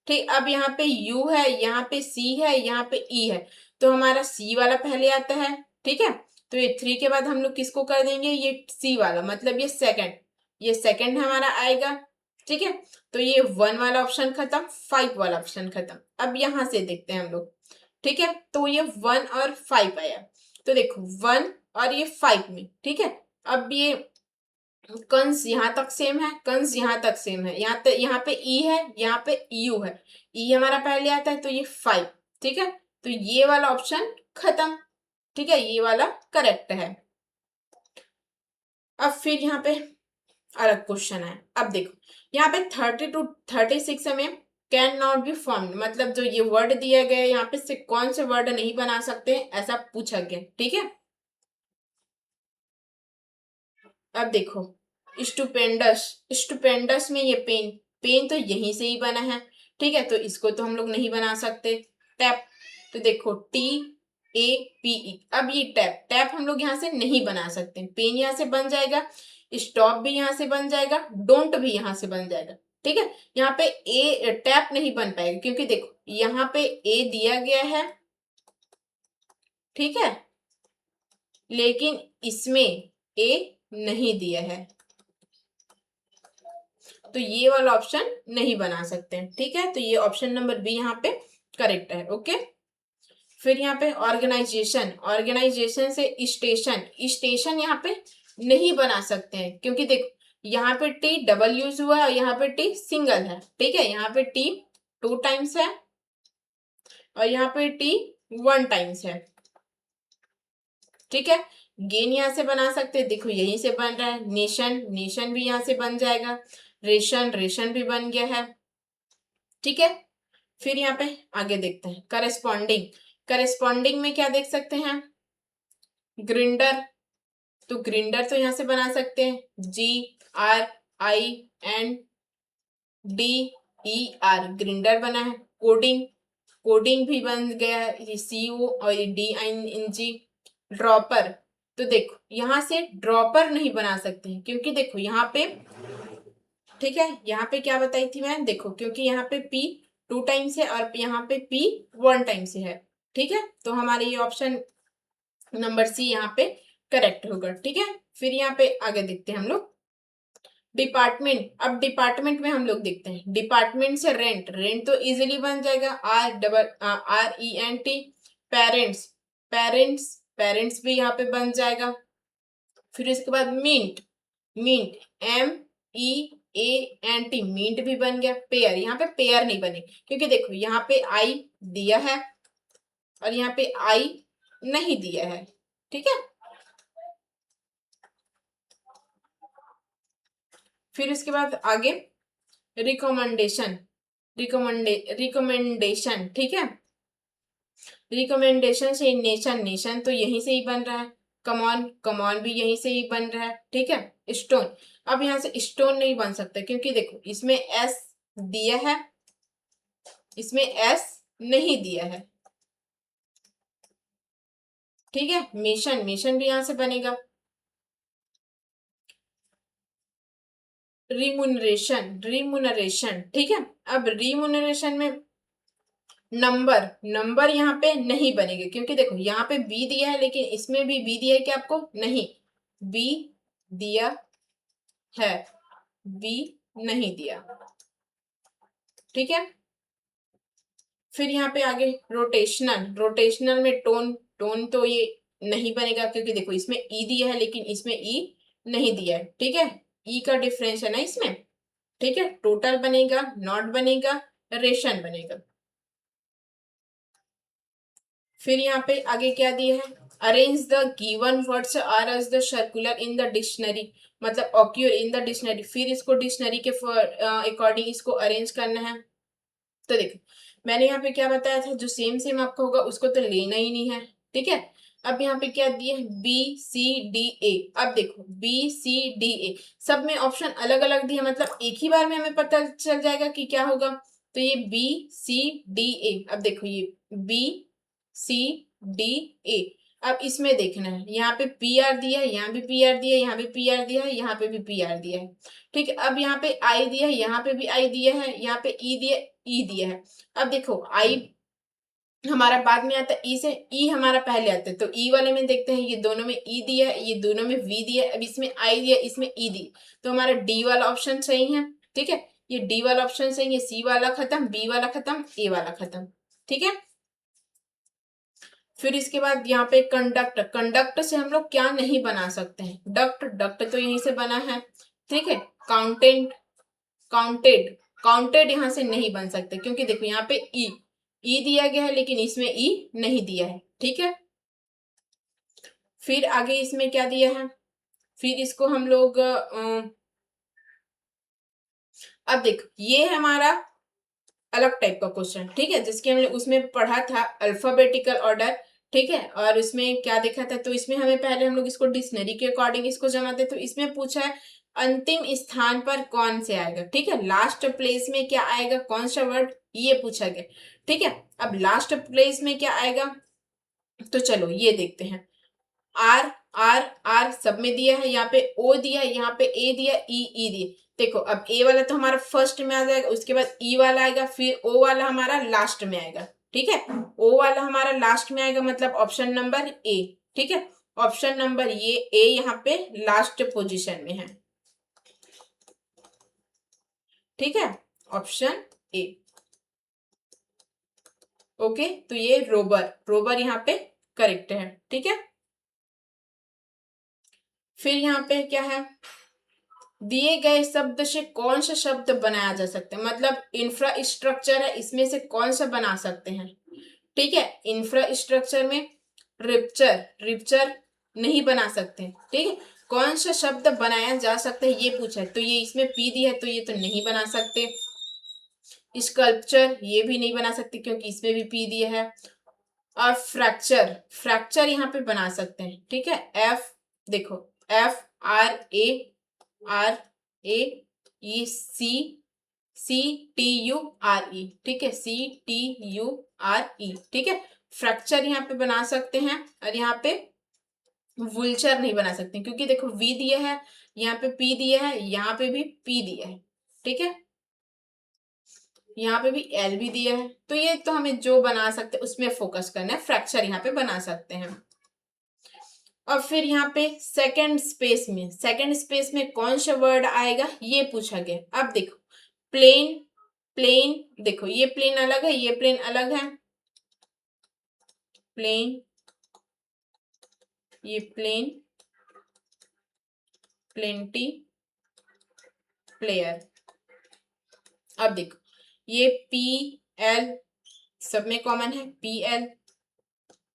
ठीक, अब यहाँ पे U है, यहाँ पे C है, यहाँ पे E है, तो हमारा C वाला पहले आता है। ठीक है, तो ये 3 के बाद हम लोग किसको कर देंगे, ये C वाला, मतलब ये सेकंड हमारा आएगा। ठीक है, तो ये 1 वाला ऑप्शन खत्म, 5 वाला ऑप्शन खत्म। अब यहाँ से देखते हैं हम लोग। ठीक है, तो ये 1 और 5 आया, तो देखो 1 और ये 5 में। ठीक है, अब ये कंस यहाँ तक सेम है, कंस यहाँ तक सेम है, यहाँ पे ई है, यहाँ पे यू है, ई हमारा पहले आता है, तो ये 5। ठीक है, तो ये वाला ऑप्शन खत्म। ठीक है, ये वाला करेक्ट है। अब फिर यहाँ पे अलग क्वेश्चन है। अब देखो यहाँ पे 30 to 36 में कैन नॉट बी फॉर्म्ड, मतलब जो ये वर्ड दिया गया है यहाँ पे से कौन से वर्ड नहीं बना सकते, ऐसा पूछा गया। ठीक है, अब देखो स्टुपेंडस, स्टुपेंडस में ये पेन, पेन तो यहीं से ही बना है। ठीक है, तो इसको तो हम लोग नहीं बना सकते। टैप, तो देखो TAPE, अब ये टैप, टैप हम लोग यहाँ से नहीं बना सकते, पेन यहाँ से बन जाएगा, स्टॉप भी यहाँ से बन जाएगा, डोंट भी यहाँ से बन जाएगा। ठीक है, यहाँ पे ए टैप नहीं बन पाएगा, क्योंकि देखो यहाँ पे ए दिया गया है। ठीक है, लेकिन इसमें ए नहीं दिया है, तो ये वाला ऑप्शन नहीं बना सकते हैं। ठीक है, तो ये ऑप्शन नंबर बी यहाँ पे करेक्ट है। ओके, फिर यहाँ पे ऑर्गेनाइजेशन, ऑर्गेनाइजेशन से स्टेशन, स्टेशन यहाँ पे नहीं बना सकते हैं, क्योंकि देखो यहाँ पे टी डबल यूज हुआ है और यहाँ पे टी सिंगल है। ठीक है, यहाँ पे टी 2 टाइम्स है और यहाँ पे टी 1 टाइम्स है। ठीक है, गेन यहाँ से बना सकते हैं, देखो यहीं से बन रहा है। नेशन, नेशन भी यहाँ से बन जाएगा, रेशन, रेशन भी बन गया है। ठीक है, फिर यहाँ पे आगे देखते हैं करेस्पॉन्डिंग, करेस्पॉन्डिंग में क्या देख सकते हैं, ग्रिंडर, तो ग्रिंडर तो यहाँ से बना सकते हैं, GRINDER, ग्रिंडर बना है। कोडिंग, कोडिंग भी बन गया है, ये CO और ये DING। ड्रॉपर, तो देखो यहाँ से ड्रॉपर नहीं बना सकते हैं, क्योंकि देखो यहाँ पे, ठीक है, यहाँ पे क्या बताई थी मैं, देखो क्योंकि यहाँ पे P 2 टाइम्स है और यहाँ पे P 1 टाइम से है। ठीक है, तो हमारे ये ऑप्शन नंबर सी यहाँ पे करेक्ट होगा। ठीक है, फिर यहाँ पे आगे देखते हैं हम लोग डिपार्टमेंट। अब डिपार्टमेंट में हम लोग देखते हैं, डिपार्टमेंट से रेंट, रेंट तो इजीली बन जाएगा, RENT। पेरेंट्स, पेरेंट्स, पेरेंट्स भी यहाँ पे बन जाएगा। फिर इसके बाद मिंट, मिंट MEANT, मिंट भी बन गया। पेयर, यहाँ पे पेयर नहीं बने, क्योंकि देखो यहाँ पे आई दिया है और यहाँ पे आई नहीं दिया है। ठीक है, फिर इसके बाद आगे रिकमेंडेशन, रिकमेंडेशन। ठीक है, रिकमेंडेशन से नेशन, नेशन तो यहीं से ही बन रहा है। कमॉन, कमॉन भी यहीं से ही बन रहा है, ठीक है। स्टोन, अब यहाँ से स्टोन नहीं बन सकता क्योंकि देखो इसमें एस दिया है, इसमें एस नहीं दिया है, ठीक है। मिशन, मिशन भी यहां से बनेगा। रिमुनरेशन, रिमुनरेशन, ठीक है। अब रिमुनरेशन में नंबर, नंबर यहाँ पे नहीं बनेगा क्योंकि देखो यहाँ पे बी दिया है लेकिन इसमें भी बी दिया है कि आपको नहीं, बी दिया है, बी नहीं दिया, ठीक है। फिर यहाँ पे आगे रोटेशनल, रोटेशनल में टोन, टोन तो ये नहीं बनेगा क्योंकि देखो इसमें ई दिया है लेकिन इसमें ई नहीं दिया है, ठीक है। ई का डिफरेंस है ना इसमें, ठीक है। टोटल बनेगा, नॉट बनेगा, रेशन बनेगा। फिर यहाँ पे आगे क्या दिया है, arrange the given words are as the circular in the dictionary, मतलब ऑक्यूर इन द डिक्शनरी। फिर इसको डिक्शनरी के अकॉर्डिंग इसको अरेंज करना है। तो देखो मैंने यहाँ पे क्या बताया था, जो सेम सेम आपका होगा उसको तो लेना ही नहीं है, ठीक है। अब यहाँ पे क्या दिया है, बी सी डी ए। अब देखो बी सी डी ए सब में ऑप्शन अलग अलग दिया, मतलब एक ही बार में हमें पता चल जाएगा कि क्या होगा। तो ये बी सी डी ए, अब देखो ये बी सी डी ए। अब इसमें देखना है, यहाँ पे पी आर दिया है, यहाँ भी पी आर दिया है, यहाँ भी पी आर दिया है, यहाँ पे भी पी आर दिया है, ठीक है। अब यहाँ पे आई दिया है, यहाँ पे भी आई दिया है, यहाँ पे ई दिया, ई दिया है। अब देखो आई हमारा बाद में आता है, ई से ई हमारा पहले आता है, तो ई वाले में देखते हैं, ये दोनों में ई दिया है, ये दोनों में वी दिया है। अब इसमें आई दिया, इसमें ई दी, तो हमारा डी वाला ऑप्शन सही है, ठीक है। ये डी वाला ऑप्शन सही है, सी वाला खत्म, बी वाला खत्म, ए वाला खत्म, ठीक है। फिर इसके बाद यहाँ पे कंडक्ट, कंडक्ट से हम लोग क्या नहीं बना सकते हैं, डक्ट, डक्ट तो यहीं से बना है, ठीक है। काउंटेंट, काउंटेड, काउंटेड यहाँ से नहीं बन सकते क्योंकि देखो यहाँ पे ई दिया गया है लेकिन इसमें ई नहीं दिया है, ठीक है। फिर आगे इसमें क्या दिया है, फिर इसको हम लोग अब देखो ये है हमारा अलग टाइप का क्वेश्चन, ठीक है, जिसके हमने उसमें पढ़ा था अल्फाबेटिकल ऑर्डर, ठीक है। और इसमें क्या देखा था, तो इसमें हमें पहले हम लोग इसको डिक्शनरी के अकॉर्डिंग इसको जमाते, तो इसमें पूछा है अंतिम स्थान पर कौन से आएगा, ठीक है। लास्ट प्लेस में क्या आएगा, कौन सा वर्ड, ये पूछा गया, ठीक है। अब लास्ट प्लेस में क्या आएगा, तो चलो ये देखते हैं। आर, आर, आर सब में दिया है, यहाँ पे ओ दिया है, यहाँ पे ए दिया, ई दिया। देखो अब ए वाला तो हमारा फर्स्ट में आ जाएगा, उसके बाद ई वाला आएगा, फिर ओ वाला हमारा लास्ट में आएगा, ठीक है। ओ वाला हमारा लास्ट में आएगा, मतलब ऑप्शन नंबर ए, ठीक है। ऑप्शन नंबर ये ए यहाँ पे लास्ट पोजीशन में है, ठीक है। Option A, okay. तो ये रोबर, रोबर यहाँ पे करेक्ट है, ठीक है। फिर यहाँ पे क्या है, दिए गए शब्द से कौन सा शब्द बनाया जा सकता है, मतलब इंफ्रास्ट्रक्चर है, इसमें से कौन सा बना सकते हैं, ठीक है। इंफ्रास्ट्रक्चर में रिप्चर, रिप्चर नहीं बना सकते, ठीक है। कौन सा शब्द बनाया जा सकता है ये पूछा है, तो ये इसमें पी दी है तो ये तो नहीं बना सकते। स्कल्पचर ये भी नहीं बना सकते क्योंकि इसमें भी पी दिया है। और फ्रैक्चर, फ्रैक्चर यहाँ पे बना सकते हैं, ठीक है। एफ, देखो F R A, R A, ये C, C T U R E, ठीक है, C T U R E, ठीक है। फ्रैक्चर यहाँ पे बना सकते हैं, और यहाँ पे वुलचर नहीं बना सकते क्योंकि देखो वी दिया है, यहाँ पे पी दिया है, यहाँ पे भी पी दिया है, ठीक है। यहाँ पे भी एल भी दिया है, तो ये तो हमें जो बना सकते हैं उसमें फोकस करना है, फ्रैक्चर यहाँ पे बना सकते हैं। और फिर यहाँ पे सेकंड स्पेस में, सेकंड स्पेस में कौन सा वर्ड आएगा ये पूछा गया। अब देखो प्लेन, प्लेन, देखो ये प्लेन अलग है, ये प्लेन अलग है, प्लेन, ये प्लेन, प्लेंटी, प्लेयर। अब देखो ये पी एल सब में कॉमन है, पी एल,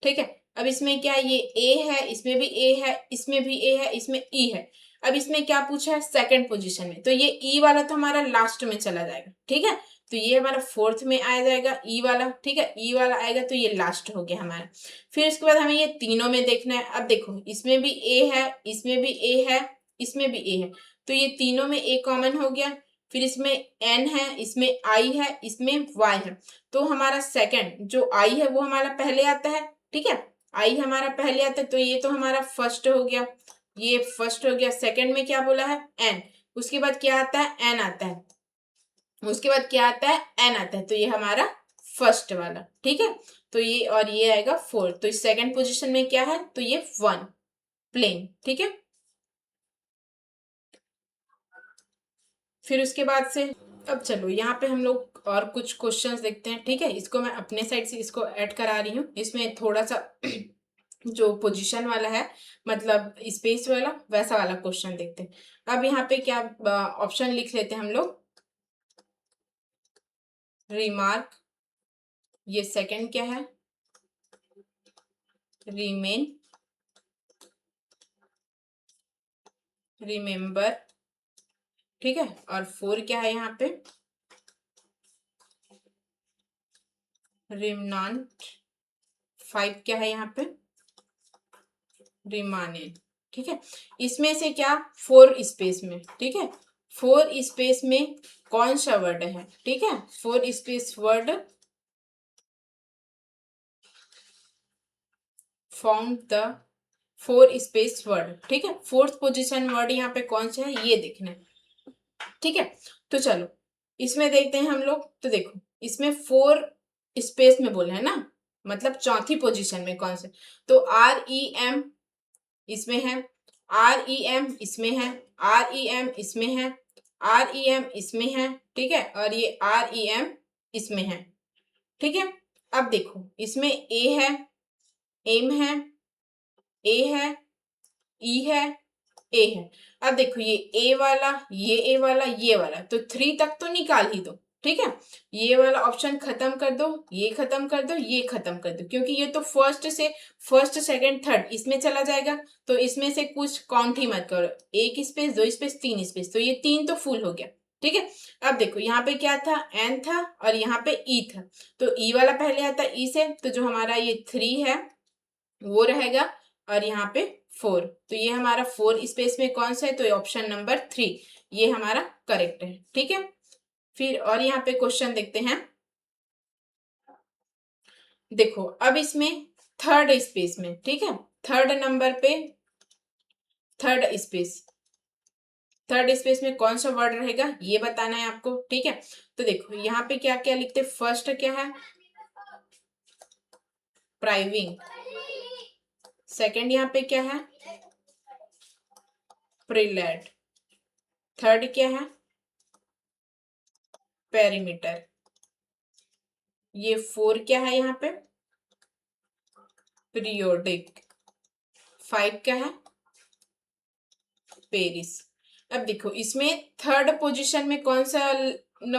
ठीक है। अब इसमें क्या है, ये ए है, इसमें भी ए है, इसमें भी ए है, इसमें ई है। अब इसमें क्या पूछा है, सेकंड पोजीशन में, तो ये ई वाला तो हमारा लास्ट में चला जाएगा, ठीक है। तो ये हमारा फोर्थ में आ जाएगा ई वाला, ठीक है, ई वाला आएगा तो ये लास्ट हो गया हमारा। फिर उसके बाद हमें ये तीनों में देखना है। अब देखो इसमें भी ए है, इसमें भी ए है, इसमें भी ए है, तो ये तीनों में ए कॉमन हो गया। फिर इसमें एन है, इसमें आई है, इसमें वाई है, तो हमारा सेकंड जो आई है वो हमारा पहले आता है, ठीक है, आई हमारा पहले आता है, तो ये तो हमारा फर्स्ट हो गया, ये फर्स्ट हो गया। सेकंड में क्या बोला है, एन, उसके बाद क्या आता है, एन आता है, उसके बाद क्या आता है, एन आता है, तो ये हमारा फर्स्ट वाला, ठीक है। तो ये और ये आएगा फोर्थ, तो इस सेकंड पोजीशन में क्या है, तो ये वन प्लेन, ठीक है। फिर उसके बाद से अब चलो यहाँ पे हम लोग और कुछ क्वेश्चंस देखते हैं, ठीक है। इसको मैं अपने साइड से इसको ऐड करा रही हूँ, इसमें थोड़ा सा जो पोजीशन वाला है, मतलब स्पेस वाला, वैसा वाला क्वेश्चन देखते हैं। अब यहाँ पे क्या ऑप्शन लिख लेते हैं हम लोग, रिमार्क, ये सेकंड क्या है, रिमेन, रिमेम्बर, ठीक है, और फोर क्या है यहाँ पे, रिमनांट, फाइव क्या है यहाँ पे, रिमानेंट, ठीक है। इसमें से क्या, फोर स्पेस में, ठीक है, फोर स्पेस में कौन सा वर्ड है, ठीक है, four space word found the four space word, ठीक है, फोर्थ पोजीशन वर्ड यहाँ पे कौन सा है ये देखना है, ठीक है। तो चलो इसमें देखते हैं हम लोग, तो देखो इसमें फोर स्पेस में बोले है ना, मतलब चौथी पोजीशन में कौन से, तो आर ई एम इसमें है, आर ई एम इसमें है, आर ई एम इसमें है, आर ई एम इसमें है, ठीक है, और ये आर ई एम इसमें है, ठीक है। अब देखो इसमें ए है, एम है, ए है, ई है, ए है। अब देखो ये ए वाला, ये ए वाला, ये वाला, तो थ्री तक तो निकाल ही दो, ठीक है, ये वाला ऑप्शन खत्म कर दो, ये खत्म कर दो, ये खत्म कर दो, क्योंकि ये तो फर्स्ट से फर्स्ट सेकंड थर्ड इसमें चला जाएगा, तो इसमें से कुछ काउंट ही मत करो, एक स्पेस, दो स्पेस, तीन स्पेस, तो ये तीन तो फुल हो गया, ठीक है। अब देखो यहाँ पे क्या था, एन था, और यहाँ पे ई था, तो ई वाला पहले आता ई से, तो जो हमारा ये थ्री है वो रहेगा, और यहाँ पे फोर, तो ये हमारा फोर स्पेस में कौन सा है, तो ऑप्शन नंबर थ्री ये हमारा करेक्ट है, ठीक है। फिर और यहाँ पे क्वेश्चन देखते हैं, देखो अब इसमें थर्ड स्पेस में, ठीक है, थर्ड नंबर पे थर्ड स्पेस, थर्ड स्पेस में कौन सा वर्ड रहेगा ये बताना है आपको, ठीक है। तो देखो यहाँ पे क्या क्या लिखते, फर्स्ट क्या है, प्राइविंग, सेकंड यहाँ पे क्या है, प्रीलैड, थर्ड क्या है, पेरीमीटर, ये फोर क्या है यहाँ पे, पीरियोडिक, फाइव क्या है, पेरिस। अब देखो इसमें थर्ड पोजीशन में कौन सा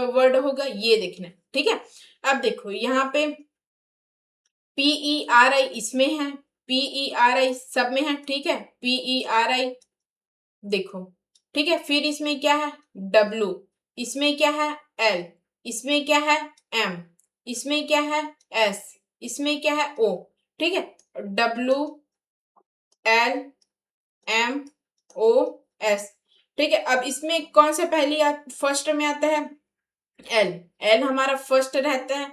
वर्ड होगा ये देखना, ठीक है। अब देखो यहाँ पे PERI इसमें है, PERI सब में है, ठीक है, PERI देखो, ठीक है। फिर इसमें क्या है, W, इसमें क्या है, L, इसमें क्या है, M, इसमें क्या है, S, इसमें क्या है, O, ठीक है, WLMOS, ठीक है। अब इसमें कौन सा पहली फर्स्ट में आता है, एल, एल हमारा फर्स्ट रहता है,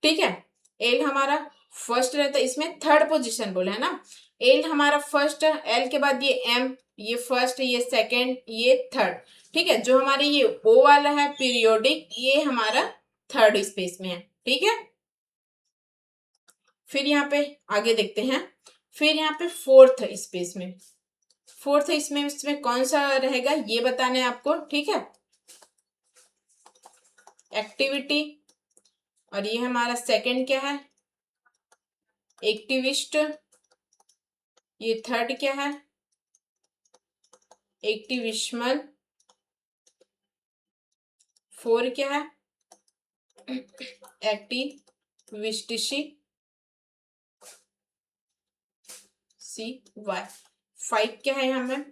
ठीक है, एल हमारा फर्स्ट रहता है, इसमें थर्ड पोजीशन बोले है ना, एल हमारा फर्स्ट, एल के बाद ये एम, ये फर्स्ट, ये सेकंड, ये थर्ड, ठीक है। जो हमारे ये ओ वाला है पीरियोडिक, ये हमारा थर्ड स्पेस में है, ठीक है। फिर यहाँ पे आगे देखते हैं, फिर यहाँ पे फोर्थ स्पेस में, फोर्थ इसमें कौन सा रहेगा ये बताना है आपको, ठीक है, एक्टिविटी, और ये हमारा सेकंड क्या है, एक्टिविस्ट, ये थर्ड क्या है, एक्टिविशमल, फोर क्या है, एक्टिविस्टिशी, CY, फाइव क्या है यहाँ में,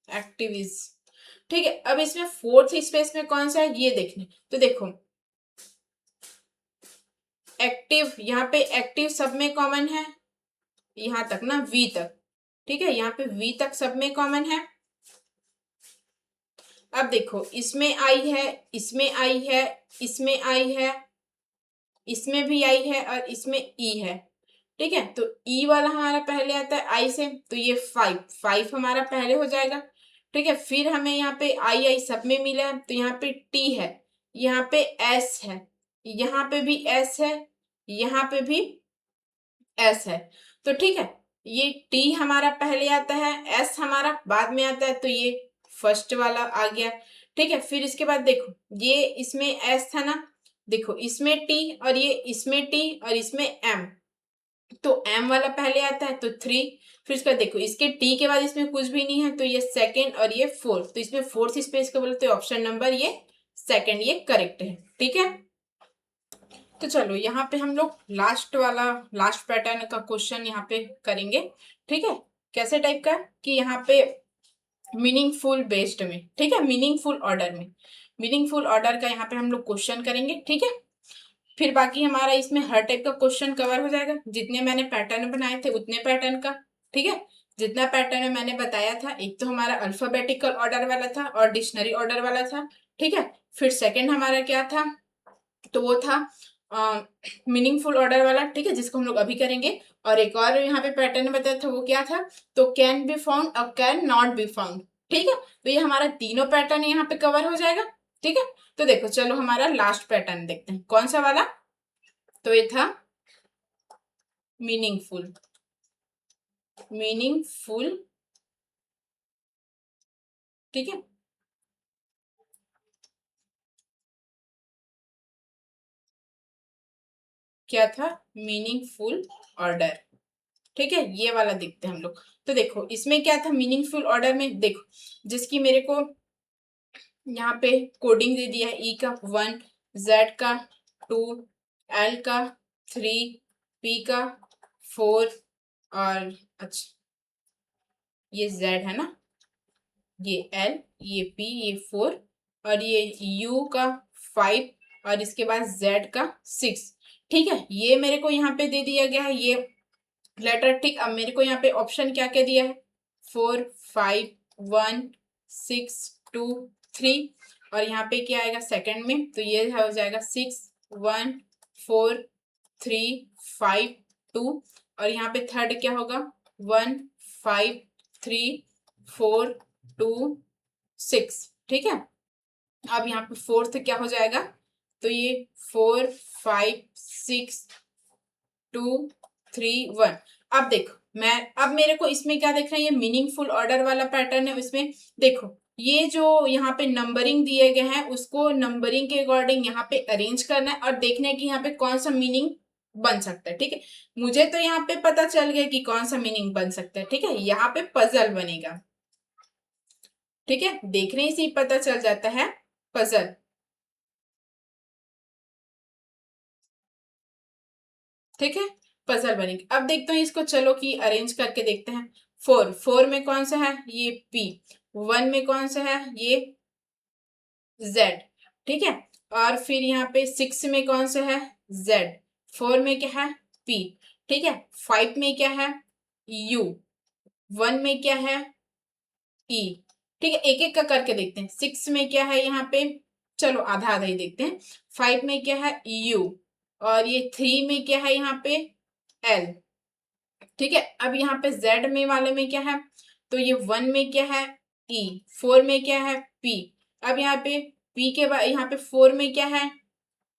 एक्टिविस्ट, ठीक है, अब इसमें फोर्थ स्पेस में कौन सा है ये देखने, तो देखो एक्टिव, यहाँ पे एक्टिव सब में कॉमन है, यहां तक ना वी तक, ठीक है, यहाँ पे वी तक सब में कॉमन है। अब देखो इसमें आई है, इसमें आई है, इसमें आई है, इसमें भी आई है और इसमें ई है, ठीक है, तो ई वाला हमारा पहले आता है आई से, तो ये 5 हमारा पहले हो जाएगा, ठीक है। फिर हमें यहाँ पे आई आई सब में मिला है, तो यहाँ पे टी है, यहाँ पे एस है, यहाँ पे भी एस है, यहाँ पे भी एस है, तो ठीक है, ये टी हमारा पहले आता है, एस हमारा बाद में आता है, तो ये फर्स्ट वाला आ गया, ठीक है। फिर इसके बाद देखो ये इसमें एस था ना, देखो इसमें टी और ये इसमें टी और इसमें एम, तो एम वाला पहले आता है तो 3, फिर इसका देखो इसके टी के बाद इसमें कुछ भी नहीं है, तो ये सेकंड और ये फोर्थ, तो इसमें फोर्थ स्पेस को बोलते हैं ऑप्शन नंबर ये सेकंड, ये करेक्ट है, ठीक है। तो चलो यहाँ पे हम लोग लास्ट पैटर्न का क्वेश्चन यहाँ पे करेंगे, ठीक है। कैसे टाइप का कि यहाँ पे मीनिंगफुल बेस्ड में, ठीक है, मीनिंगफुल ऑर्डर में, मीनिंगफुल ऑर्डर का यहाँ पे हम लोग क्वेश्चन करेंगे, ठीक है। फिर बाकी हमारा इसमें हर टाइप का क्वेश्चन कवर हो जाएगा, जितने मैंने पैटर्न बनाए थे उतने पैटर्न का, ठीक है। जितना पैटर्न मैंने बताया था, एक तो हमारा अल्फाबेटिकल ऑर्डर वाला था और डिक्शनरी ऑर्डर वाला था, ठीक है। फिर सेकंड हमारा क्या था, तो वो था मीनिंगफुल ऑर्डर वाला, ठीक है, जिसको हम लोग अभी करेंगे। और एक और यहाँ पे पैटर्न बताया था, वो क्या था, तो कैन बी फाउंड और कैन नॉट बी फाउंड, ठीक है। तो ये हमारा तीनों पैटर्न यहाँ पे कवर हो जाएगा, ठीक है। तो देखो चलो हमारा लास्ट पैटर्न देखते हैं कौन सा वाला, तो ये था मीनिंगफुल, मीनिंगफुल, ठीक है। क्या था, मीनिंगफुल ऑर्डर, ठीक है, ये वाला देखते हैं हम लोग। तो देखो इसमें क्या था, मीनिंगफुल ऑर्डर में देखो जिसकी मेरे को यहाँ पे कोडिंग दे दिया है, ई का 1, जेड का 2, एल का 3, पी का 4 और अच्छा ये जेड है ना, ये एल, ये पी, ये 4 और ये यू का 5 और इसके बाद जेड का 6, ठीक है। ये मेरे को यहाँ पे दे दिया गया है ये लेटर, ठीक। अब मेरे को यहाँ पे ऑप्शन क्या क्या दिया है, 4 5 1 6 2 3 और यहाँ पे क्या आएगा सेकंड में, तो ये हो जाएगा 6 1 4 3 5 2 और यहाँ पे थर्ड क्या होगा 1 5 3 4 2 6, ठीक है। अब यहाँ पे फोर्थ क्या हो जाएगा, तो ये 4 5 6 2 3 1। अब देखो मैं, अब मेरे को इसमें क्या देख रहे हैं, ये मीनिंगफुल ऑर्डर वाला पैटर्न है, इसमें देखो ये जो यहाँ पे नंबरिंग दिए गए हैं उसको नंबरिंग के अकॉर्डिंग यहाँ पे अरेंज करना है और देखना है कि यहाँ पे कौन सा मीनिंग बन सकता है, ठीक है। मुझे तो यहाँ पे पता चल गया कि कौन सा मीनिंग बन सकता है, ठीक है, यहाँ पे पजल बनेगा, ठीक है, देखने से ही पता चल जाता है पजल, ठीक है, पजल बनेगी। अब देखते हैं इसको, चलो कि अरेंज करके देखते हैं। 4 में कौन सा है, ये पी, 1 में कौन सा है, ये जेड, ठीक है। और फिर यहाँ पे 6 में कौन सा है, जेड, 4 में क्या है, पी, ठीक है, 5 में क्या है, यू, 1 में क्या है, ई, ठीक है। एक एक का करके देखते हैं, 6 में क्या है यहाँ पे, चलो आधा आधा ही देखते हैं। 5 में क्या है, यू, और ये 3 में क्या है यहाँ पे, एल, ठीक है। अब यहाँ पे जेड में वाले में क्या है, तो ये 1 में क्या है, ई, 4 में क्या है, पी, अब यहाँ पे पी के बाद यहाँ पे 4 में क्या है,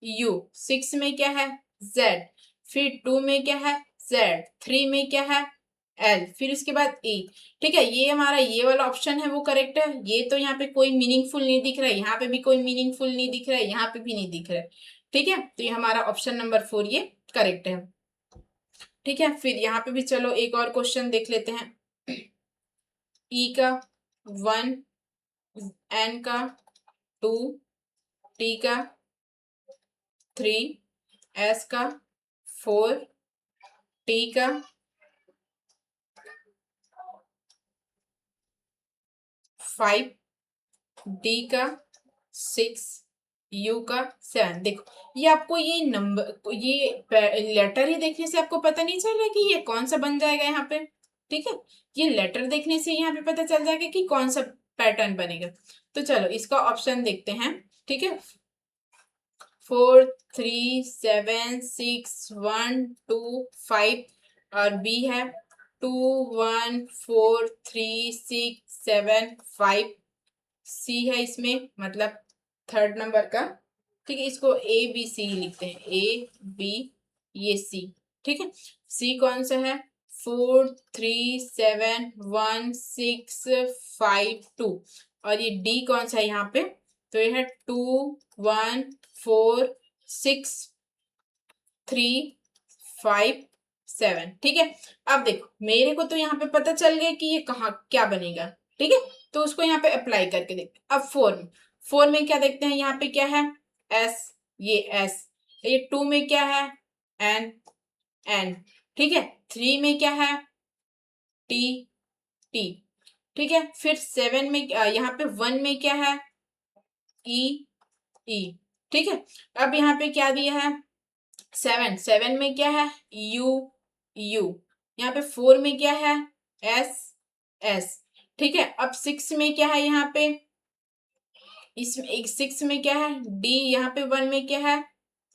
यू, 6 में क्या है, जेड, फिर 2 में क्या है, जेड, 3 में क्या है, एल, फिर इसके बाद ई, ठीक है। ये हमारा ये वाला ऑप्शन है वो करेक्ट है। ये तो यहाँ पे कोई मीनिंगफुल नहीं दिख रहा है, यहाँ पे भी कोई मीनिंगफुल नहीं दिख रहा है, यहाँ पे भी नहीं दिख रहा है, ठीक है। तो ये हमारा ऑप्शन नंबर 4 ये करेक्ट है, ठीक है। फिर यहाँ पे भी चलो एक और क्वेश्चन देख लेते हैं। ई का 1, एन का 2, टी का 3, एस का 4, टी का 5 डी का 6, यू का 7। देखो ये आपको ये नंबर ये लेटर ही देखने से आपको पता नहीं चल रहा कि ये कौन सा बन जाएगा यहाँ पे। ठीक है, ये लेटर देखने से यहाँ पे पता चल जाएगा कि कौन सा पैटर्न बनेगा। तो चलो इसका ऑप्शन देखते हैं। ठीक है, 4 3 7 6 1 2 5 और बी है 2 1 4 3 6 7 5। सी है इसमें मतलब थर्ड नंबर का। ठीक है, इसको ए बी सी लिखते हैं, ए बी ये सी। ठीक है, सी कौन सा है 4 3 7 1 6 5 2। और ये डी कौन सा है यहाँ पे, तो ये है 2 1 4 6 3 5 7। ठीक है, अब देखो मेरे को तो यहाँ पे पता चल गया कि ये कहाँ क्या बनेगा। ठीक है, तो उसको यहाँ पे अप्लाई करके देखते हैं। अब फोर में क्या देखते हैं, यहाँ पे क्या है एस, ये एस। ये 2 में क्या है एन, एन। ठीक है, 3 में क्या है टी, टी। ठीक है, फिर 7 में यहाँ पे 1 में क्या है ई, ई। ठीक है, अब यहाँ पे क्या दिया है 7 में क्या है यू, यू। यहाँ पे 4 में क्या है एस, एस। ठीक है, अब 6 में क्या है यहाँ पे, इसमें 6 में क्या है डी, यहाँ पे 1 में क्या है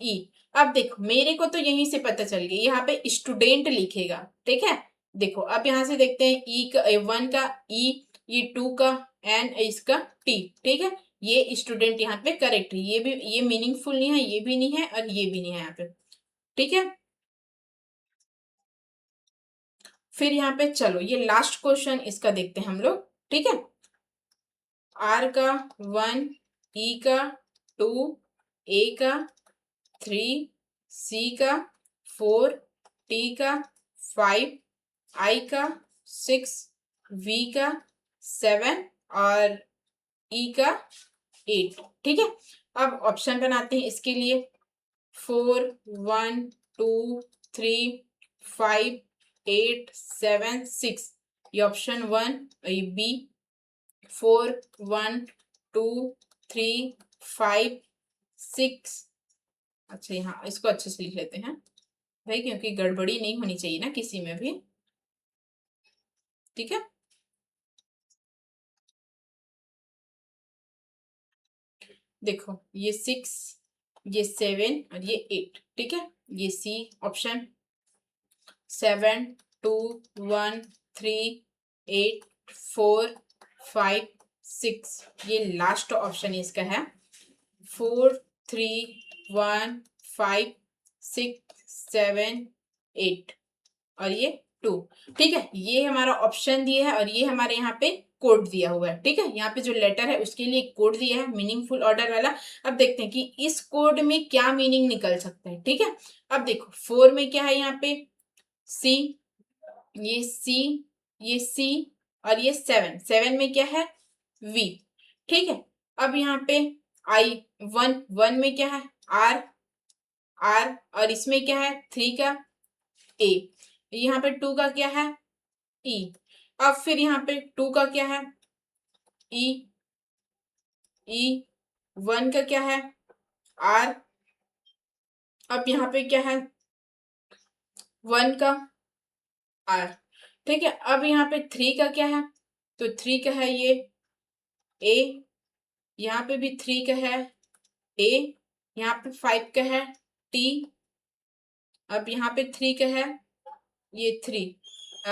ई। अब देखो मेरे को तो यहीं से पता चल गया, यहाँ पे स्टूडेंट लिखेगा। ठीक है, देखो अब यहाँ से देखते हैं ई का 1 का ई, ये 2 का एन, इसका टी। ठीक है, ये स्टूडेंट यहाँ पे करेक्ट है। ये भी ये मीनिंगफुल नहीं है, ये भी नहीं है और ये भी नहीं है यहाँ पे। ठीक है, फिर यहाँ पे चलो ये लास्ट क्वेश्चन इसका देखते हैं हम लोग। ठीक है, आर का 1, ई का 2, ए का 3, सी का 4, टी का 5, आई का 6, वी का 7 और ई का 8। ठीक है, अब ऑप्शन बनाते हैं इसके लिए 4 1 2 3 5 8 7 6। ये ऑप्शन 1, ये बी 4 1 2 3 5 6। अच्छा यहाँ इसको अच्छे से लिख लेते हैं भाई, क्योंकि गड़बड़ी नहीं होनी चाहिए ना किसी में भी। ठीक है, देखो ये 6, ये 7 और ये 8। ठीक है, ये सी ऑप्शन 7 2 1 3 8 4 5 6। ये लास्ट ऑप्शन इसका है 4 3 1 5 6 7 8 और ये 2। ठीक है, ये हमारा ऑप्शन दिया है और ये हमारे यहाँ पे कोड दिया हुआ है। ठीक है, यहाँ पे जो लेटर है उसके लिए कोड दिया है मीनिंगफुल ऑर्डर वाला। अब देखते हैं कि इस कोड में क्या मीनिंग निकल सकता है। ठीक है, अब देखो 4 में क्या है यहाँ पे सी, ये सी, ये सी और ये 7 में क्या है वी। ठीक है, अब यहाँ पे आई 1 में क्या है आर, आर और इसमें क्या है 3 का ए। यहाँ पे 2 का क्या है ई। अब फिर यहाँ पे 2 का क्या है ई, ई 1 का क्या है आर। अब यहाँ पे क्या है 1 का आर। ठीक है, अब यहाँ पे 3 का क्या है, तो 3 का है ये ए, यहाँ पे भी 3 का है ए, यहाँ पे 5 का है टी। अब यहाँ पे 3 का है ये 3,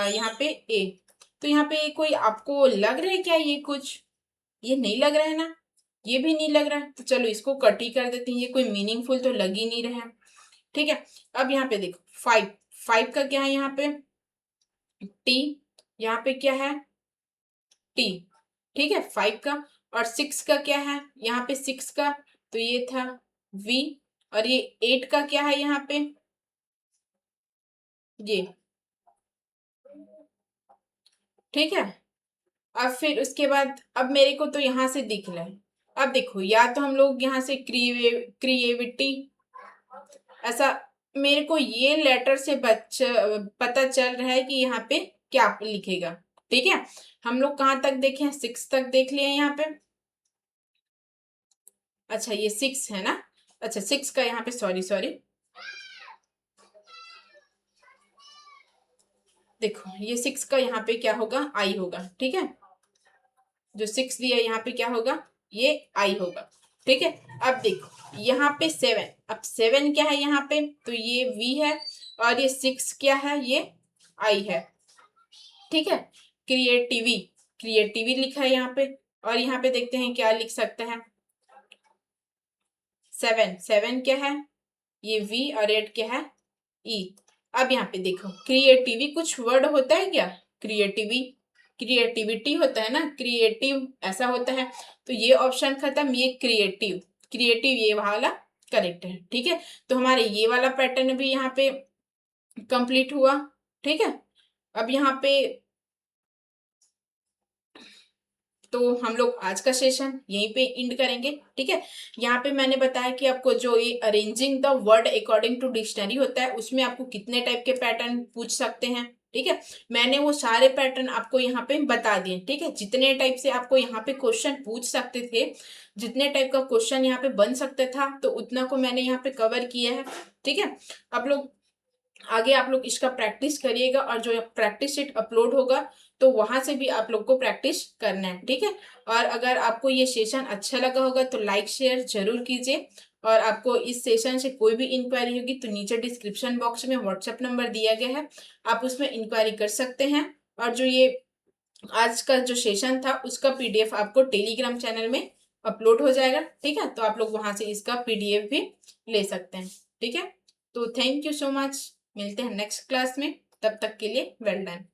यहाँ पे ए। तो यहाँ पे कोई आपको लग रहा है क्या ये कुछ, ये नहीं लग रहा है ना, ये भी नहीं लग रहा है। तो चलो इसको कट ही कर देते हैं, ये कोई मीनिंगफुल तो लग ही नहीं रहा है। ठीक है, अब यहाँ पे देखो 5 का क्या है यहाँ पे टी, यहाँ पे क्या है टी। ठीक है, 5 का। और 6 का क्या है यहाँ पे 6 का, तो ये था वी। और ये 8 का क्या है यहाँ पे ये। ठीक है, अब फिर उसके बाद अब मेरे को तो यहाँ से दिख रहा है। अब देखो या तो हम लोग यहाँ से क्रिएविटी ऐसा, मेरे को ये लेटर से पता चल रहा है कि यहाँ पे क्या लिखेगा। ठीक है, हम लोग कहाँ तक देखे 6 तक देख लिए यहाँ पे। अच्छा ये 6 है ना, अच्छा 6 का यहाँ पे सॉरी देखो ये 6 का यहाँ पे क्या होगा, आई होगा, ठीक है, जो 6 दिया यहाँ पे क्या होगा, ये आई होगा, ठीक है। अब देखो यहाँ पे 7, अब 7 क्या है यहाँ पे, तो ये वी है, और ये 6 क्या है, ये आई है, ठीक है। क्रिएटिवी, क्रिएटिवी लिखा है यहाँ पे, और यहाँ पे देखते हैं क्या लिख सकते हैं, 7, 7 क्या है, ये वी, और 8 क्या है, ई। अब यहाँ पे देखो क्रिएटिवी कुछ वर्ड होता है क्या, क्रिएटिवी, क्रिएटिविटी होता है ना, क्रिएटिव ऐसा होता है, तो ये ऑप्शन खत्म, ये क्रिएटिव, क्रिएटिव ये वाला करेक्ट है, ठीक है। तो हमारे ये वाला पैटर्न भी यहाँ पे कंप्लीट हुआ, ठीक है। अब यहाँ पे तो हम लोग आज का सेशन यहीं पे एंड करेंगे, ठीक है। यहाँ पे मैंने बताया कि आपको जो ये arranging the word according to dictionary होता है, उसमें आपको कितने टाइप के पैटर्न पूछ सकते हैं, ठीक है। मैंने वो सारे पैटर्न आपको यहाँ पे बता दिए, ठीक है। जितने टाइप से आपको यहाँ पे क्वेश्चन पूछ सकते थे, जितने टाइप का क्वेश्चन यहाँ पे बन सकता था, तो उतना को मैंने यहाँ पे कवर किया है, ठीक है। आप लोग आगे आप लोग इसका प्रैक्टिस करिएगा, और जो प्रैक्टिस शीट अपलोड होगा तो वहां से भी आप लोग को प्रैक्टिस करना है, ठीक है। और अगर आपको ये सेशन अच्छा लगा होगा तो लाइक शेयर जरूर कीजिए, और आपको इस सेशन से कोई भी इंक्वायरी होगी तो नीचे डिस्क्रिप्शन बॉक्स में व्हाट्सएप नंबर दिया गया है, आप उसमें इंक्वायरी कर सकते हैं। और जो ये आज का जो सेशन था उसका पीडीएफ आपको टेलीग्राम चैनल में अपलोड हो जाएगा, ठीक है। तो आप लोग वहां से इसका पीडीएफ भी ले सकते हैं, ठीक है। तो थैंक यू सो मच, मिलते हैं नेक्स्ट क्लास में, तब तक के लिए वेल डन।